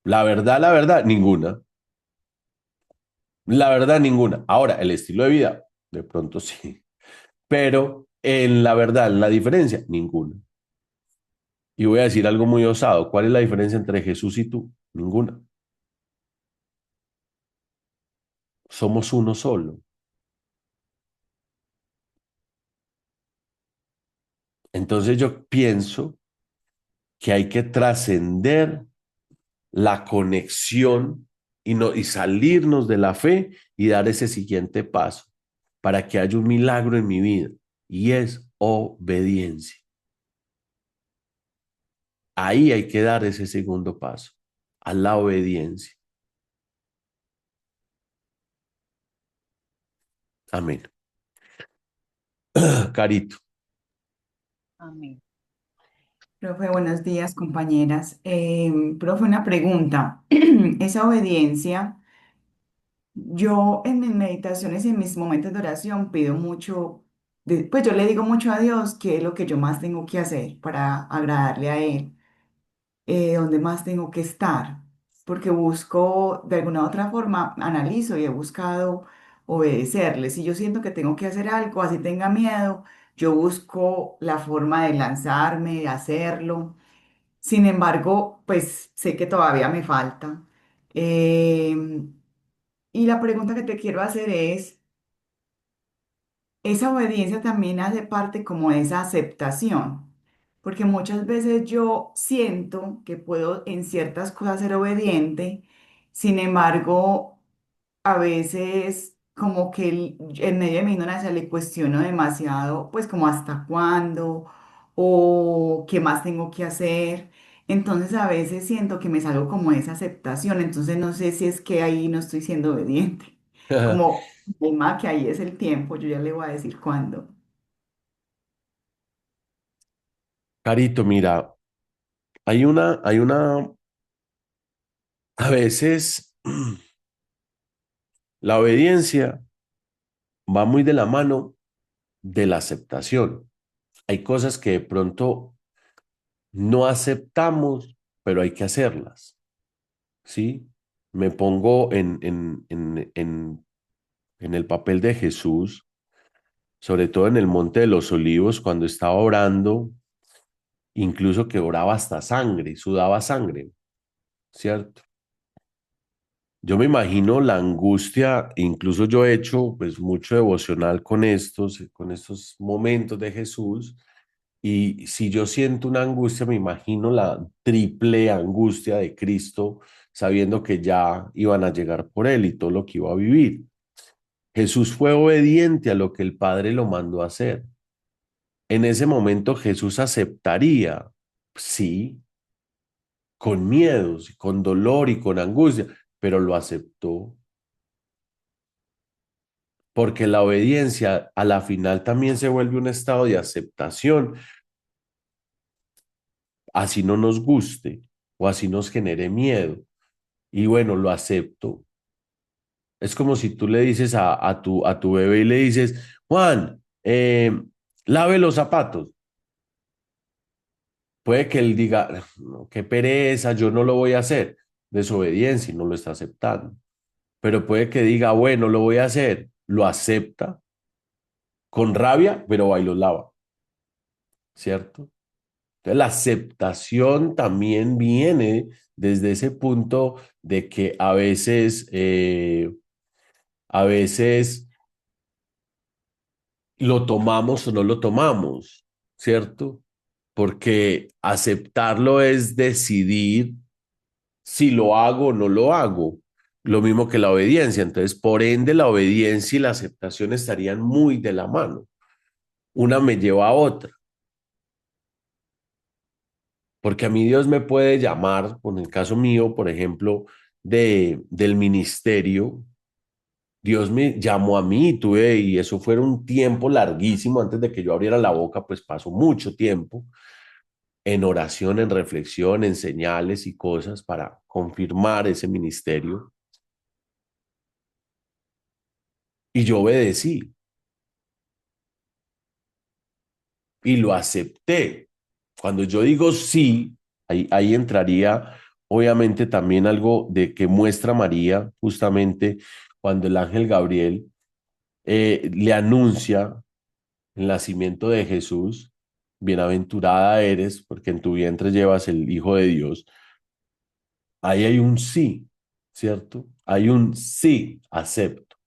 La verdad, ninguna. La verdad, ninguna. Ahora, el estilo de vida, de pronto sí. Pero en la verdad, la diferencia, ninguna. Y voy a decir algo muy osado. ¿Cuál es la diferencia entre Jesús y tú? Ninguna. Somos uno solo. Entonces yo pienso que hay que trascender la conexión y salirnos de la fe y dar ese siguiente paso para que haya un milagro en mi vida, y es obediencia. Ahí hay que dar ese segundo paso, a la obediencia. Amén. Carito. Amén. Profe, buenos días, compañeras. Profe, una pregunta. Esa obediencia, yo en mis meditaciones y en mis momentos de oración pido mucho, pues yo le digo mucho a Dios qué es lo que yo más tengo que hacer para agradarle a Él, dónde más tengo que estar, porque busco, de alguna u otra forma, analizo y he buscado obedecerle. Si yo siento que tengo que hacer algo, así tenga miedo, yo busco la forma de lanzarme, de hacerlo. Sin embargo, pues sé que todavía me falta. Em, y la pregunta que te quiero hacer es, esa obediencia también hace parte como de esa aceptación, porque muchas veces yo siento que puedo en ciertas cosas ser obediente, sin embargo, a veces como que en medio de mi ignorancia le cuestiono demasiado, pues como hasta cuándo o qué más tengo que hacer. Entonces a veces siento que me salgo como de esa aceptación, entonces no sé si es que ahí no estoy siendo obediente. Como el más que ahí es el tiempo, yo ya le voy a decir cuándo. Carito, mira, a veces la obediencia va muy de la mano de la aceptación. Hay cosas que de pronto no aceptamos, pero hay que hacerlas, ¿sí? Me pongo en el papel de Jesús, sobre todo en el Monte de los Olivos, cuando estaba orando, incluso que oraba hasta sangre, sudaba sangre, ¿cierto? Yo me imagino la angustia, incluso yo he hecho pues mucho devocional con estos momentos de Jesús, y si yo siento una angustia, me imagino la triple angustia de Cristo, sabiendo que ya iban a llegar por él y todo lo que iba a vivir. Jesús fue obediente a lo que el Padre lo mandó a hacer. En ese momento Jesús aceptaría, sí, con miedos, con dolor y con angustia, pero lo aceptó, porque la obediencia a la final también se vuelve un estado de aceptación, así no nos guste o así nos genere miedo. Y bueno, lo acepto. Es como si tú le dices a tu bebé y le dices, Juan, lave los zapatos. Puede que él diga, no, qué pereza, yo no lo voy a hacer. Desobediencia y no lo está aceptando. Pero puede que diga, bueno, lo voy a hacer. Lo acepta con rabia, pero va y los lava, ¿cierto? Entonces la aceptación también viene desde ese punto de que a veces lo tomamos o no lo tomamos, ¿cierto? Porque aceptarlo es decidir si lo hago o no lo hago. Lo mismo que la obediencia. Entonces, por ende, la obediencia y la aceptación estarían muy de la mano. Una me lleva a otra. Porque a mí Dios me puede llamar, en el caso mío, por ejemplo, del ministerio, Dios me llamó a mí, tuve, y eso fue un tiempo larguísimo antes de que yo abriera la boca, pues pasó mucho tiempo en oración, en reflexión, en señales y cosas para confirmar ese ministerio. Y yo obedecí y lo acepté. Cuando yo digo sí, ahí entraría obviamente también algo de que muestra María justamente cuando el ángel Gabriel le anuncia el nacimiento de Jesús. Bienaventurada eres porque en tu vientre llevas el Hijo de Dios. Ahí hay un sí, ¿cierto? Hay un sí, acepto.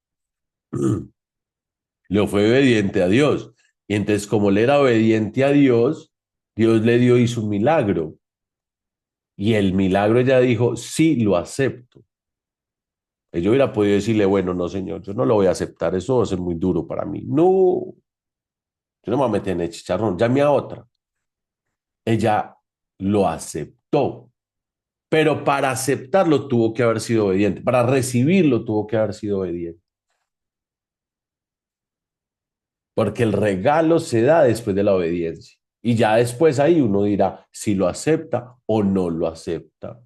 Le fue obediente a Dios. Y entonces, como le era obediente a Dios, Dios le dio, hizo un milagro. Y el milagro ella dijo, sí, lo acepto. Yo hubiera podido decirle, bueno, no, señor, yo no lo voy a aceptar, eso va a ser muy duro para mí. No, yo no me voy a meter en el chicharrón, llame a otra. Ella lo aceptó, pero para aceptarlo tuvo que haber sido obediente, para recibirlo tuvo que haber sido obediente, porque el regalo se da después de la obediencia. Y ya después ahí uno dirá si lo acepta o no lo acepta.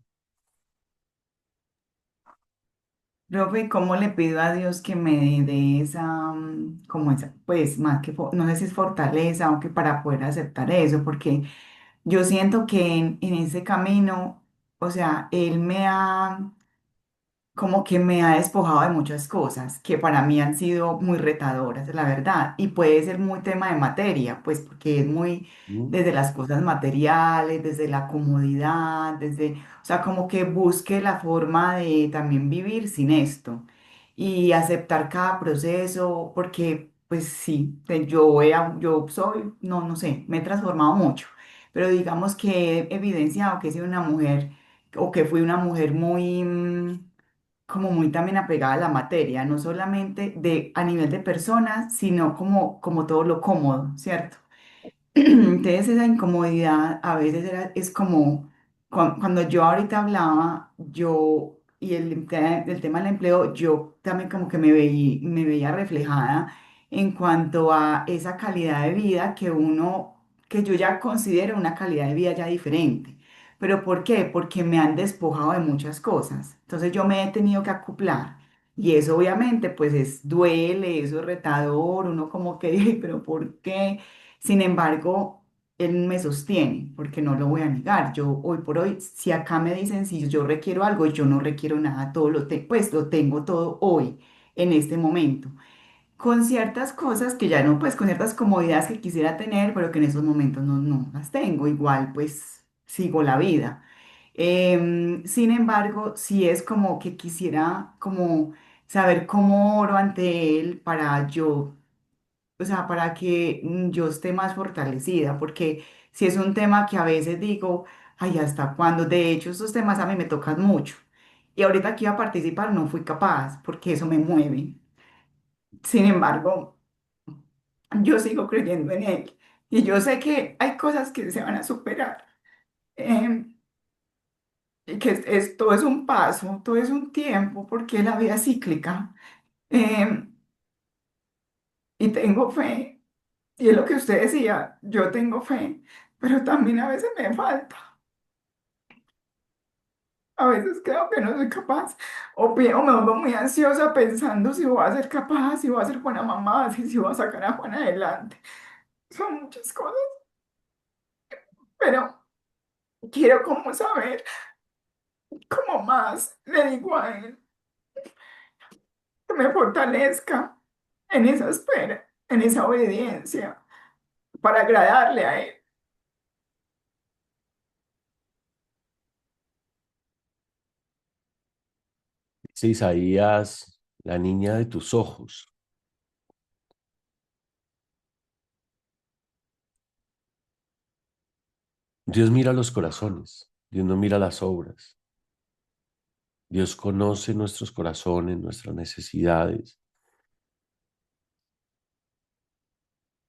Profe, ¿cómo le pido a Dios que me dé esa, como esa, pues más que, no sé si es fortaleza o que para poder aceptar eso, porque yo siento que en ese camino, o sea, Él me ha, como que me ha despojado de muchas cosas que para mí han sido muy retadoras, la verdad, y puede ser muy tema de materia, pues porque es muy ¿Mm? desde las cosas materiales, desde la comodidad, desde, o sea, como que busque la forma de también vivir sin esto y aceptar cada proceso, porque pues sí, yo soy, no sé, me he transformado mucho, pero digamos que he evidenciado que he sido una mujer o que fui una mujer muy como muy también apegada a la materia, no solamente de, a nivel de personas, sino como todo lo cómodo, ¿cierto? Entonces esa incomodidad a veces es como cuando yo ahorita hablaba, yo y el tema del empleo, yo también como que me veía reflejada en cuanto a esa calidad de vida que yo ya considero una calidad de vida ya diferente. ¿Pero por qué? Porque me han despojado de muchas cosas. Entonces yo me he tenido que acoplar. Y eso obviamente pues duele, eso es retador, uno como que, "Ay, pero ¿por qué?" Sin embargo, él me sostiene, porque no lo voy a negar. Yo hoy por hoy, si acá me dicen si yo requiero algo, yo no requiero nada, todo pues lo tengo todo hoy, en este momento. Con ciertas cosas que ya no, pues con ciertas comodidades que quisiera tener, pero que en esos momentos no las tengo. Igual, pues sigo la vida. Sin embargo, sí es como que quisiera como saber cómo oro ante él para yo, o sea, para que yo esté más fortalecida, porque si es un tema que a veces digo, ay, ¿hasta cuándo? De hecho, estos temas a mí me tocan mucho. Y ahorita que iba a participar no fui capaz, porque eso me mueve. Sin embargo, yo sigo creyendo en él. Y yo sé que hay cosas que se van a superar. em, y que todo es un paso, todo es un tiempo, porque la vida es cíclica. em, y tengo fe. Y es lo que usted decía, yo tengo fe, pero también a veces me falta. A veces creo que no soy capaz o me vuelvo muy ansiosa pensando si voy a ser capaz, si voy a ser buena mamá, si voy a sacar a Juan adelante. Son muchas cosas, pero quiero como saber, como más le digo a él, que me fortalezca en esa espera, en esa obediencia, para agradarle a él. Dice Isaías, la niña de tus ojos. Dios mira los corazones, Dios no mira las obras. Dios conoce nuestros corazones, nuestras necesidades.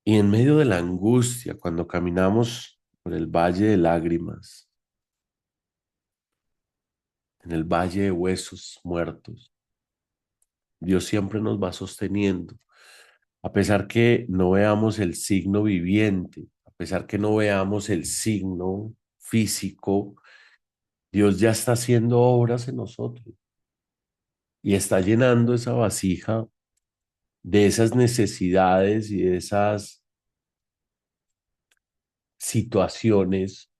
Y en medio de la angustia, cuando caminamos por el valle de lágrimas, en el valle de huesos muertos, Dios siempre nos va sosteniendo. A pesar que no veamos el signo viviente, a pesar que no veamos el signo físico, Dios ya está haciendo obras en nosotros y está llenando esa vasija de esas necesidades y de esas situaciones.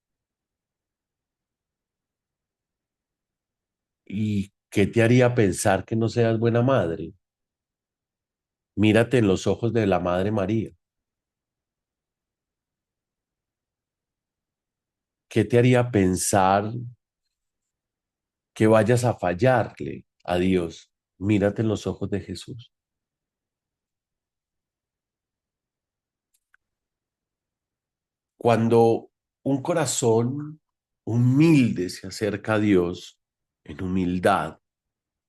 ¿Y qué te haría pensar que no seas buena madre? Mírate en los ojos de la Madre María. ¿Qué te haría pensar que vayas a fallarle a Dios? Mírate en los ojos de Jesús. Cuando un corazón humilde se acerca a Dios en humildad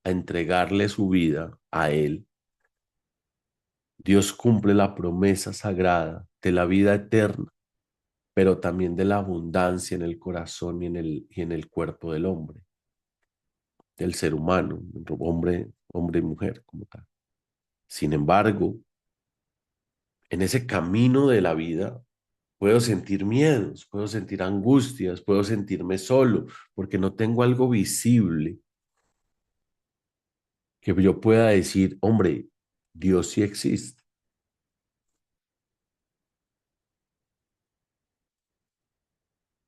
a entregarle su vida a Él, Dios cumple la promesa sagrada de la vida eterna, pero también de la abundancia en el corazón y en el cuerpo del hombre, del ser humano, hombre y mujer como tal. Sin embargo, en ese camino de la vida puedo sentir miedos, puedo sentir angustias, puedo sentirme solo, porque no tengo algo visible que yo pueda decir, hombre, Dios sí existe.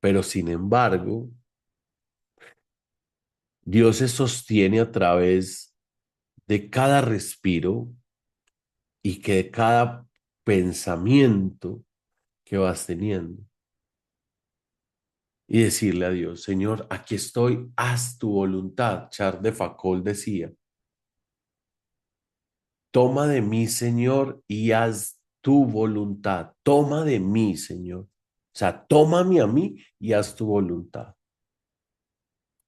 Pero sin embargo, Dios se sostiene a través de cada respiro y que de cada pensamiento que vas teniendo. Y decirle a Dios, Señor, aquí estoy, haz tu voluntad. Charles de Foucault decía, toma de mí, Señor, y haz tu voluntad. Toma de mí, Señor. O sea, tómame a mí y haz tu voluntad.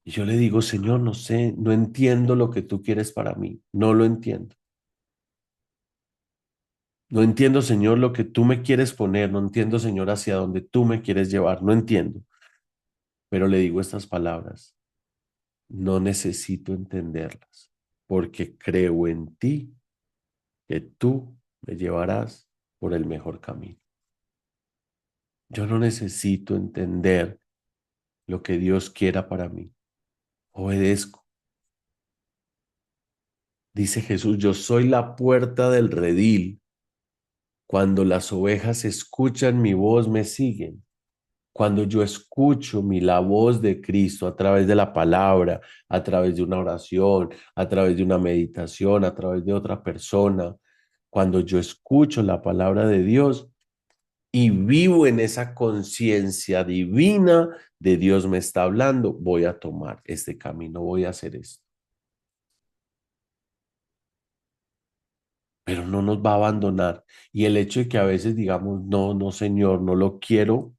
Y yo le digo, Señor, no sé, no entiendo lo que tú quieres para mí. No lo entiendo. No entiendo, Señor, lo que tú me quieres poner. No entiendo, Señor, hacia dónde tú me quieres llevar. No entiendo. Pero le digo estas palabras. No necesito entenderlas porque creo en ti que tú me llevarás por el mejor camino. Yo no necesito entender lo que Dios quiera para mí. Obedezco. Dice Jesús, yo soy la puerta del redil. Cuando las ovejas escuchan mi voz, me siguen. Cuando yo escucho la voz de Cristo a través de la palabra, a través de una oración, a través de una meditación, a través de otra persona, cuando yo escucho la palabra de Dios y vivo en esa conciencia divina de Dios me está hablando, voy a tomar este camino, voy a hacer esto. Pero no nos va a abandonar. Y el hecho de que a veces digamos, no, no, Señor, no lo quiero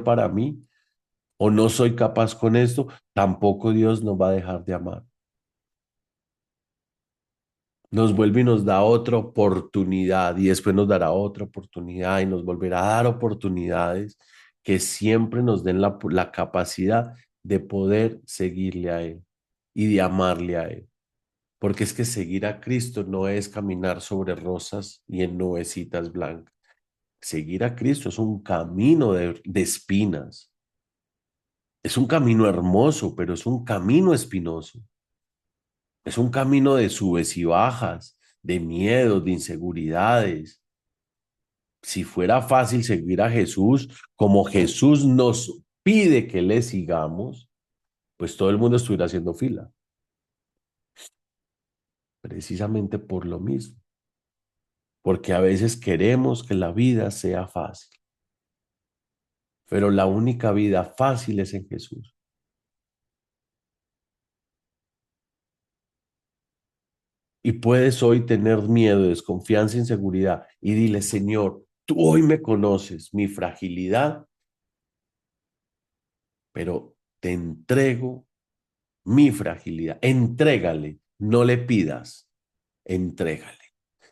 para mí, o no soy capaz con esto, tampoco Dios nos va a dejar de amar. Nos vuelve y nos da otra oportunidad y después nos dará otra oportunidad y nos volverá a dar oportunidades que siempre nos den la capacidad de poder seguirle a Él y de amarle a Él. Porque es que seguir a Cristo no es caminar sobre rosas y en nubecitas blancas. Seguir a Cristo es un camino de espinas. Es un camino hermoso, pero es un camino espinoso. Es un camino de subes y bajas, de miedos, de inseguridades. Si fuera fácil seguir a Jesús, como Jesús nos pide que le sigamos, pues todo el mundo estuviera haciendo fila. Precisamente por lo mismo. Porque a veces queremos que la vida sea fácil. Pero la única vida fácil es en Jesús. Y puedes hoy tener miedo, desconfianza, inseguridad y dile, Señor, tú hoy me conoces mi fragilidad, pero te entrego mi fragilidad. Entrégale, no le pidas, entrégale.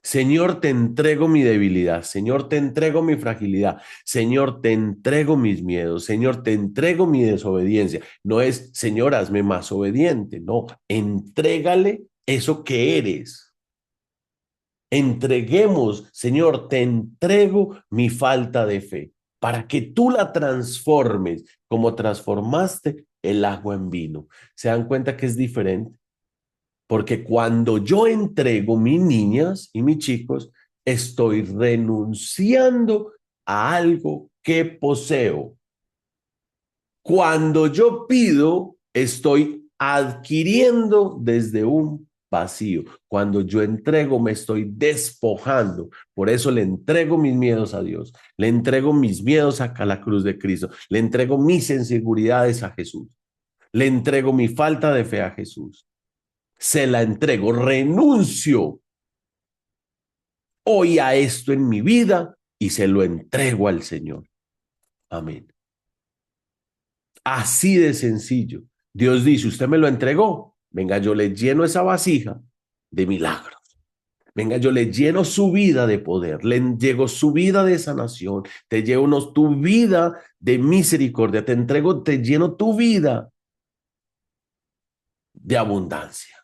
Señor, te entrego mi debilidad. Señor, te entrego mi fragilidad. Señor, te entrego mis miedos. Señor, te entrego mi desobediencia. No es, Señor, hazme más obediente. No, entrégale eso que eres. Entreguemos, Señor, te entrego mi falta de fe para que tú la transformes como transformaste el agua en vino. ¿Se dan cuenta que es diferente? Porque cuando yo entrego mis niñas y mis chicos, estoy renunciando a algo que poseo. Cuando yo pido, estoy adquiriendo desde un vacío. Cuando yo entrego, me estoy despojando. Por eso le entrego mis miedos a Dios. Le entrego mis miedos a la cruz de Cristo. Le entrego mis inseguridades a Jesús. Le entrego mi falta de fe a Jesús. Se la entrego, renuncio hoy a esto en mi vida y se lo entrego al Señor. Amén. Así de sencillo. Dios dice, usted me lo entregó. Venga, yo le lleno esa vasija de milagros. Venga, yo le lleno su vida de poder, le llego su vida de sanación, te lleno tu vida de misericordia, te entrego, te lleno tu vida de abundancia.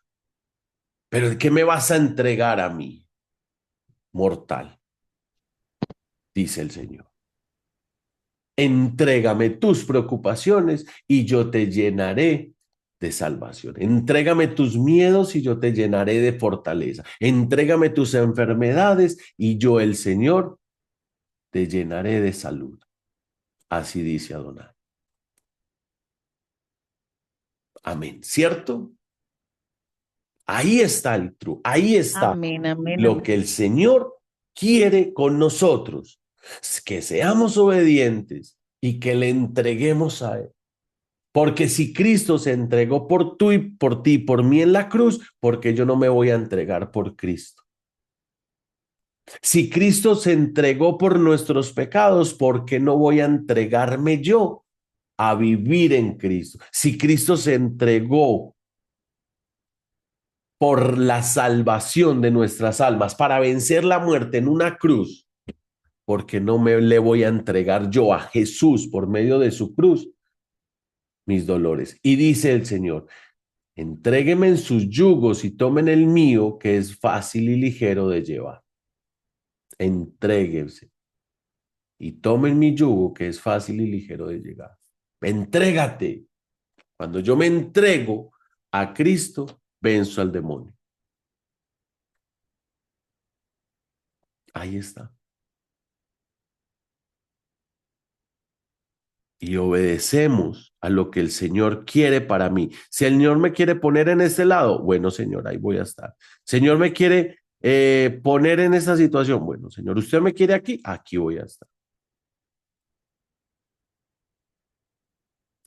Pero ¿qué me vas a entregar a mí? Mortal, dice el Señor. Entrégame tus preocupaciones y yo te llenaré de salvación. Entrégame tus miedos y yo te llenaré de fortaleza. Entrégame tus enfermedades y yo, el Señor, te llenaré de salud. Así dice Adonai. Amén. ¿Cierto? Ahí está el truco. Ahí está Amén, amén, lo amén. que el Señor quiere con nosotros. Que seamos obedientes y que le entreguemos a Él. Porque si Cristo se entregó por tú y por ti, por mí en la cruz, porque yo no me voy a entregar por Cristo. Si Cristo se entregó por nuestros pecados, ¿por qué no voy a entregarme yo a vivir en Cristo? Si Cristo se entregó por la salvación de nuestras almas, para vencer la muerte en una cruz, ¿por qué no me le voy a entregar yo a Jesús por medio de su cruz mis dolores? Y dice el Señor, entrégueme en sus yugos y tomen el mío, que es fácil y ligero de llevar. Entréguense y tomen mi yugo, que es fácil y ligero de llevar. Entrégate. Cuando yo me entrego a Cristo, venzo al demonio. Ahí está. Y obedecemos a lo que el Señor quiere para mí. Si el Señor me quiere poner en este lado, bueno, Señor, ahí voy a estar. Señor me quiere poner en esta situación, bueno, Señor, usted me quiere aquí, aquí voy a estar.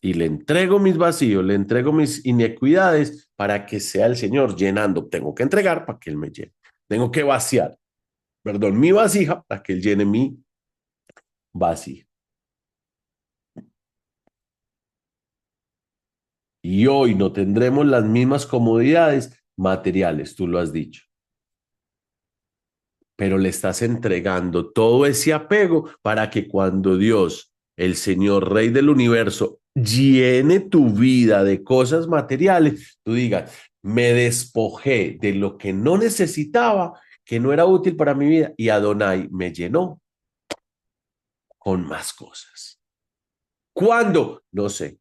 Y le entrego mis vacíos, le entrego mis inequidades para que sea el Señor llenando. Tengo que entregar para que Él me llene. Tengo que vaciar, perdón, mi vasija para que Él llene mi vasija. Y hoy no tendremos las mismas comodidades materiales, tú lo has dicho. Pero le estás entregando todo ese apego para que cuando Dios, el Señor Rey del universo, llene tu vida de cosas materiales, tú digas, me despojé de lo que no necesitaba, que no era útil para mi vida, y Adonai me llenó con más cosas. ¿Cuándo? No sé.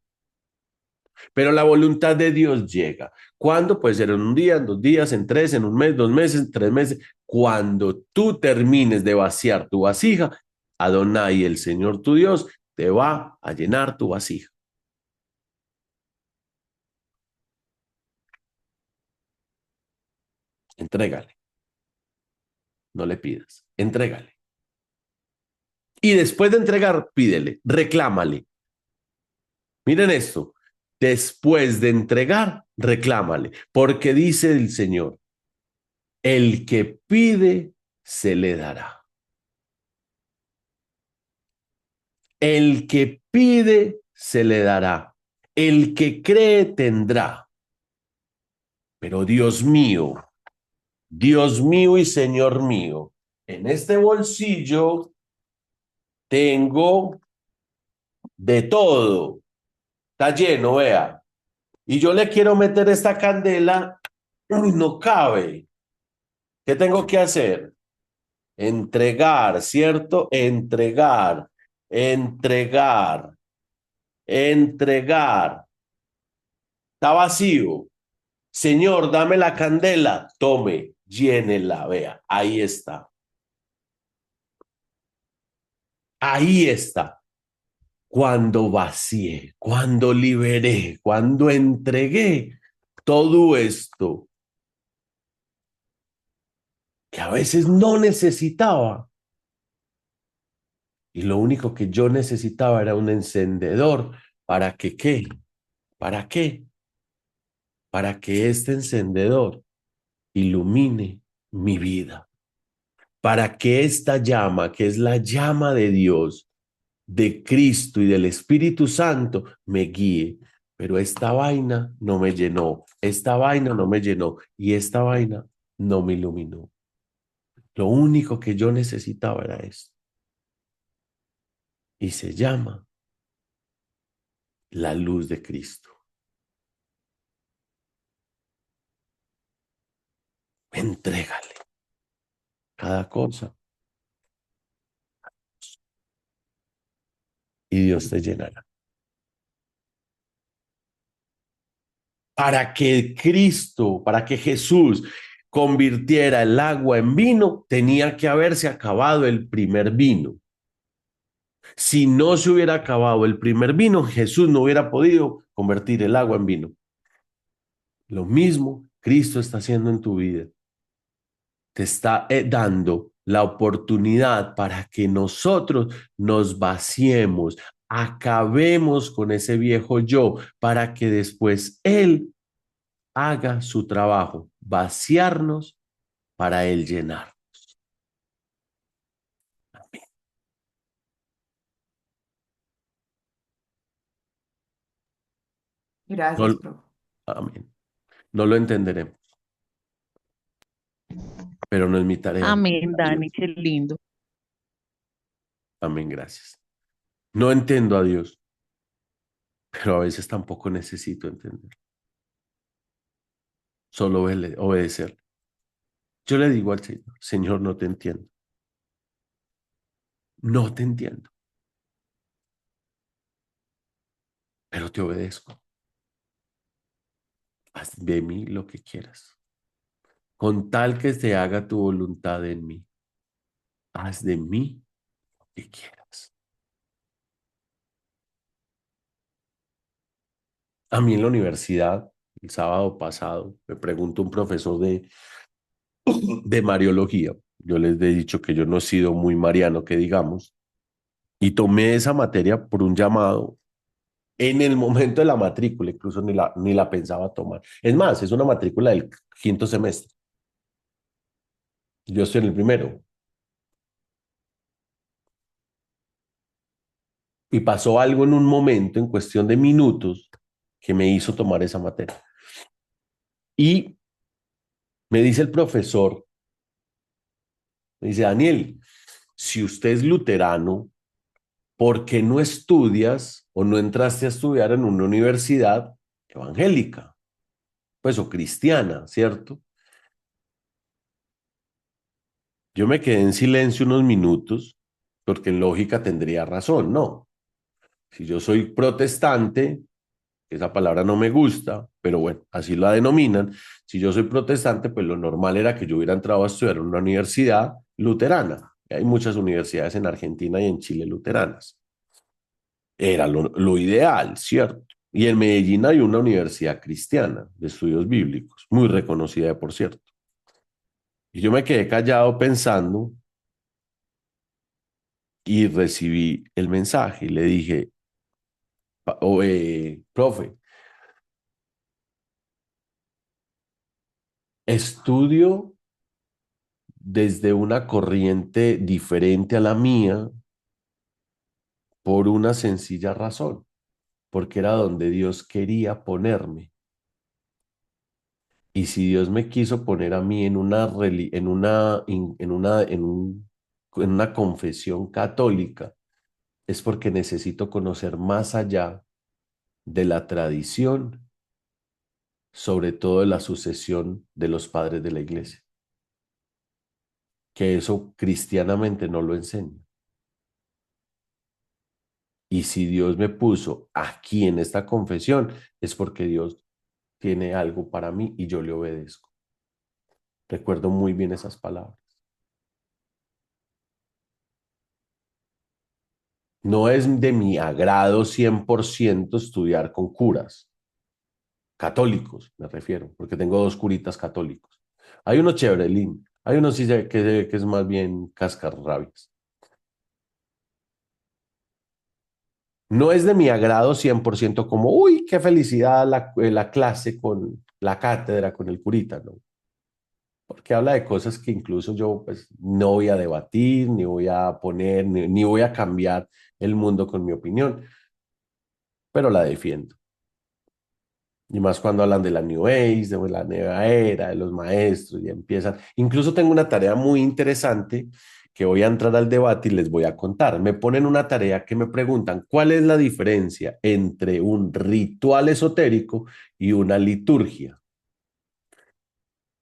Pero la voluntad de Dios llega. ¿Cuándo? Puede ser en un día, en 2 días, en 3, en un mes, 2 meses, 3 meses. Cuando tú termines de vaciar tu vasija, Adonai, el Señor tu Dios, te va a llenar tu vasija. Entrégale. No le pidas. Entrégale. Y después de entregar, pídele, reclámale. Miren esto. Después de entregar, reclámale. Porque dice el Señor, el que pide, se le dará. El que pide, se le dará. El que cree, tendrá. Pero Dios mío y Señor mío, en este bolsillo tengo de todo. Está lleno, vea. Y yo le quiero meter esta candela, uy, no cabe. ¿Qué tengo que hacer? Entregar, ¿cierto? Entregar, entregar, entregar. Está vacío. Señor, dame la candela. Tome, llénela, vea. Ahí está. Ahí está. Cuando vacié, cuando liberé, cuando entregué todo esto que a veces no necesitaba. Y lo único que yo necesitaba era un encendedor. ¿Para que qué? ¿Para qué? Para que este encendedor ilumine mi vida. Para que esta llama, que es la llama de Dios, de Cristo y del Espíritu Santo, me guíe. Pero esta vaina no me llenó, esta vaina no me llenó y esta vaina no me iluminó. Lo único que yo necesitaba era esto. Y se llama la luz de Cristo. Entrégale cada cosa y Dios te llenará. Para que Cristo, para que Jesús convirtiera el agua en vino, tenía que haberse acabado el primer vino. Si no se hubiera acabado el primer vino, Jesús no hubiera podido convertir el agua en vino. Lo mismo Cristo está haciendo en tu vida. Te está dando la oportunidad para que nosotros nos vaciemos, acabemos con ese viejo yo, para que después Él haga su trabajo, vaciarnos para Él llenar. Gracias, No, profe. amén. No lo entenderemos, pero no es mi tarea. Amén, Dani, qué lindo. Amén, gracias. No entiendo a Dios, pero a veces tampoco necesito entender. Solo obedecer. Yo le digo al Señor, Señor, no te entiendo. No te entiendo, pero te obedezco. Haz de mí lo que quieras. Con tal que se haga tu voluntad en mí. Haz de mí lo que quieras. A mí en la universidad, el sábado pasado, me preguntó un profesor de Mariología. Yo les he dicho que yo no he sido muy mariano, que digamos, y tomé esa materia por un llamado en el momento de la matrícula, incluso ni la pensaba tomar. Es más, es una matrícula del quinto semestre. Yo estoy en el primero. Y pasó algo en un momento, en cuestión de minutos, que me hizo tomar esa materia. Y me dice el profesor, me dice, Daniel, si usted es luterano, ¿por qué no estudias o no entraste a estudiar en una universidad evangélica? Pues o cristiana, ¿cierto? Yo me quedé en silencio unos minutos, porque en lógica tendría razón, ¿no? Si yo soy protestante, esa palabra no me gusta, pero bueno, así la denominan. Si yo soy protestante, pues lo normal era que yo hubiera entrado a estudiar en una universidad luterana. Hay muchas universidades en Argentina y en Chile luteranas. Era lo ideal, ¿cierto? Y en Medellín hay una universidad cristiana de estudios bíblicos, muy reconocida, por cierto. Y yo me quedé callado pensando y recibí el mensaje y le dije, profe, estudio desde una corriente diferente a la mía por una sencilla razón, porque era donde Dios quería ponerme. Y si Dios me quiso poner a mí en una confesión católica, es porque necesito conocer más allá de la tradición, sobre todo de la sucesión de los padres de la iglesia. que eso cristianamente no lo enseña. Y si Dios me puso aquí en esta confesión, es porque Dios tiene algo para mí y yo le obedezco. Recuerdo muy bien esas palabras. No es de mi agrado 100% estudiar con curas, católicos me refiero, porque tengo 2 curitas católicos. Hay uno chéverelín, hay uno sí que es más bien cascarrabias. No es de mi agrado 100% como, uy, qué felicidad la clase con la cátedra, con el curita, ¿no? Porque habla de cosas que incluso yo pues no voy a debatir, ni voy a poner, ni voy a cambiar el mundo con mi opinión, pero la defiendo. Y más cuando hablan de la New Age, de la nueva era, de los maestros, y empiezan. Incluso tengo una tarea muy interesante que voy a entrar al debate y les voy a contar. Me ponen una tarea que me preguntan, ¿cuál es la diferencia entre un ritual esotérico y una liturgia?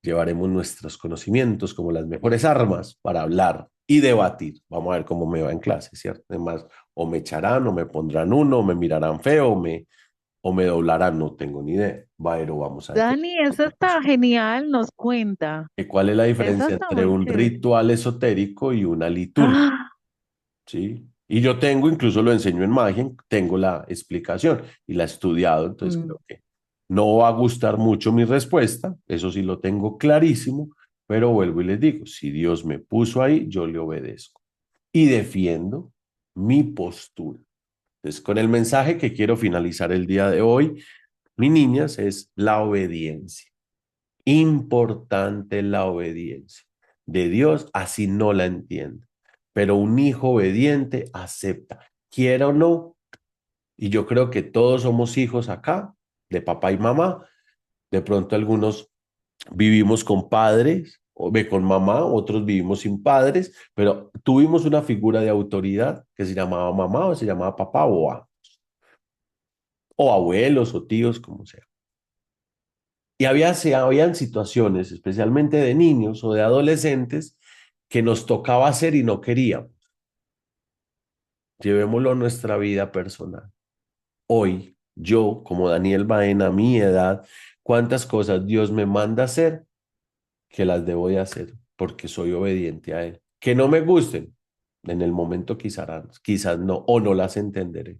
Llevaremos nuestros conocimientos como las mejores armas para hablar y debatir. Vamos a ver cómo me va en clase, ¿cierto? Además, o me echarán, o me pondrán uno, o me mirarán feo, o me doblarán, no tengo ni idea. Pero vamos a ver Dani, eso está genial, nos cuenta. cuál es la Eso diferencia está entre muy un chévere. ritual esotérico y una liturgia, ¡Ah! ¿sí? Y yo tengo, incluso lo enseño en magia, tengo la explicación y la he estudiado, entonces Mm. creo que no va a gustar mucho mi respuesta, eso sí lo tengo clarísimo, pero vuelvo y les digo, si Dios me puso ahí, yo le obedezco y defiendo mi postura. Entonces, con el mensaje que quiero finalizar el día de hoy, mi niñas, es la obediencia. Importante la obediencia de Dios, así no la entiende. Pero un hijo obediente acepta, quiera o no, y yo creo que todos somos hijos acá, de papá y mamá. De pronto algunos vivimos con padres, o con mamá, otros vivimos sin padres, pero tuvimos una figura de autoridad que se llamaba mamá o se llamaba papá o abuelos o tíos, como sea. Y habían situaciones, especialmente de niños o de adolescentes, que nos tocaba hacer y no queríamos. Llevémoslo a nuestra vida personal. Hoy, yo, como Daniel Baena, a mi edad, cuántas cosas Dios me manda hacer que las debo de hacer porque soy obediente a Él. Que no me gusten, en el momento quizás no, o no las entenderé.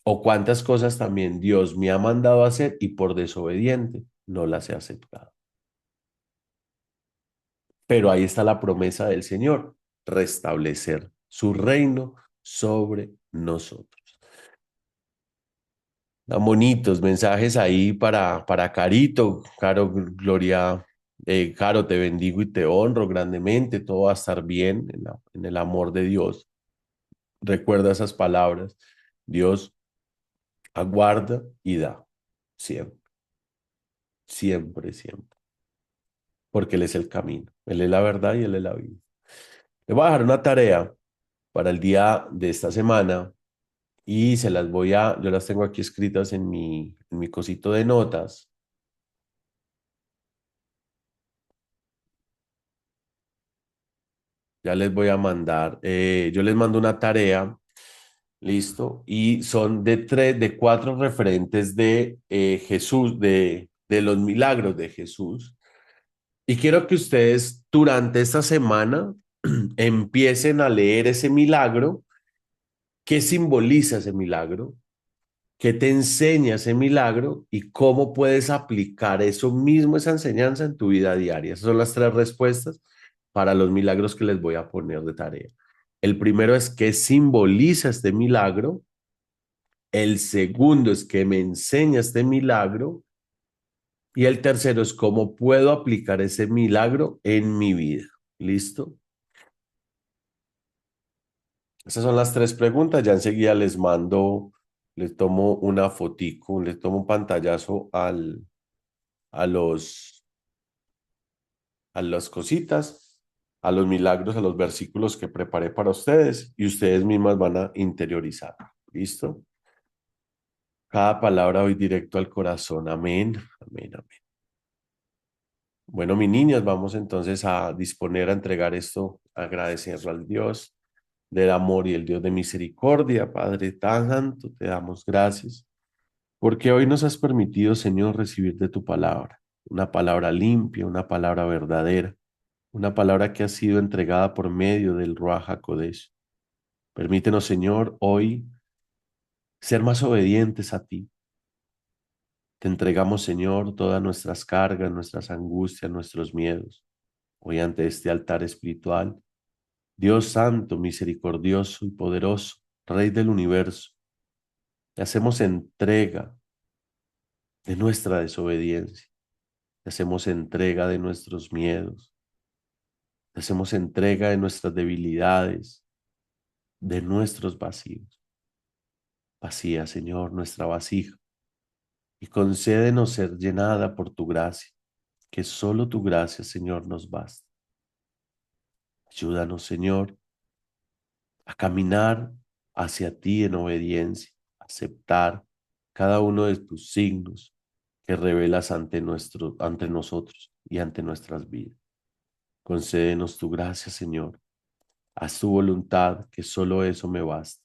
O cuántas cosas también Dios me ha mandado a hacer y por desobediente no las he aceptado. Pero ahí está la promesa del Señor, restablecer su reino sobre nosotros. Tan bonitos mensajes ahí para Carito. Caro, Gloria, Caro, te bendigo y te honro grandemente. Todo va a estar bien en el amor de Dios. Recuerda esas palabras. Dios aguarda y da. Siempre, siempre, siempre. Porque Él es el camino. Él es la verdad y Él es la vida. Le voy a dejar una tarea para el día de esta semana y yo las tengo aquí escritas en mi cosito de notas. Ya les voy a mandar, yo les mando una tarea, listo, y son de 4 referentes de Jesús, de los milagros de Jesús. Y quiero que ustedes durante esta semana empiecen a leer ese milagro. ¿Qué simboliza ese milagro? ¿Qué te enseña ese milagro y cómo puedes aplicar eso mismo, esa enseñanza en tu vida diaria? Esas son las 3 respuestas para los milagros que les voy a poner de tarea. El primero es qué simboliza este milagro. El segundo es qué me enseña este milagro. Y el tercero es cómo puedo aplicar ese milagro en mi vida. ¿Listo? Esas son las 3 preguntas. Ya enseguida les tomo una fotico, les tomo un pantallazo a a las cositas, a los milagros, a los versículos que preparé para ustedes y ustedes mismas van a interiorizar. ¿Listo? Cada palabra hoy directo al corazón. Amén, amén, amén. Bueno, mis niñas, vamos entonces a disponer a entregar esto, agradecerlo al Dios del amor y el Dios de misericordia. Padre tan santo, te damos gracias, porque hoy nos has permitido, Señor, recibir de tu palabra, una palabra limpia, una palabra verdadera, una palabra que ha sido entregada por medio del Ruach HaKodesh. Permítenos, Señor, hoy ser más obedientes a ti. Te entregamos, Señor, todas nuestras cargas, nuestras angustias, nuestros miedos. Hoy ante este altar espiritual, Dios santo, misericordioso y poderoso, Rey del universo, te hacemos entrega de nuestra desobediencia, te hacemos entrega de nuestros miedos, te hacemos entrega de nuestras debilidades, de nuestros vacíos. Vacía, Señor, nuestra vasija y concédenos ser llenada por tu gracia, que solo tu gracia, Señor, nos basta. Ayúdanos, Señor, a caminar hacia ti en obediencia, a aceptar cada uno de tus signos que revelas ante nosotros y ante nuestras vidas. Concédenos tu gracia, Señor. Haz tu voluntad, que solo eso me basta.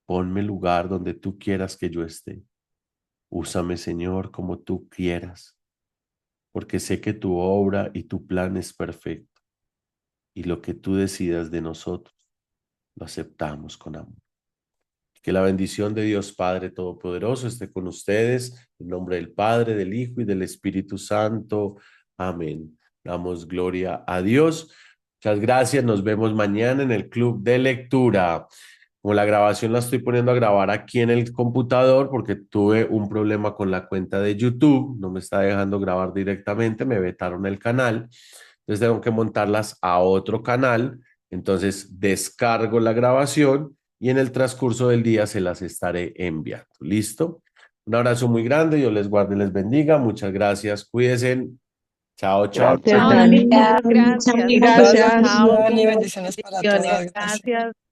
Ponme el lugar donde tú quieras que yo esté. Úsame, Señor, como tú quieras, porque sé que tu obra y tu plan es perfecto, y lo que tú decidas de nosotros, lo aceptamos con amor. Que la bendición de Dios Padre Todopoderoso esté con ustedes, en nombre del Padre, del Hijo y del Espíritu Santo. Amén. Damos gloria a Dios. Muchas gracias. Nos vemos mañana en el Club de Lectura. Como la grabación la estoy poniendo a grabar aquí en el computador porque tuve un problema con la cuenta de YouTube, no me está dejando grabar directamente, me vetaron el canal, entonces tengo que montarlas a otro canal, entonces descargo la grabación y en el transcurso del día se las estaré enviando. ¿Listo? Un abrazo muy grande, Dios les guarde y les bendiga, muchas gracias, cuídense. Chao, chao. Gracias, Chao, Dani. Dani. Gracias. Gracias, Chao. Dani. Bendiciones para Bendiciones. todas. Gracias. Gracias.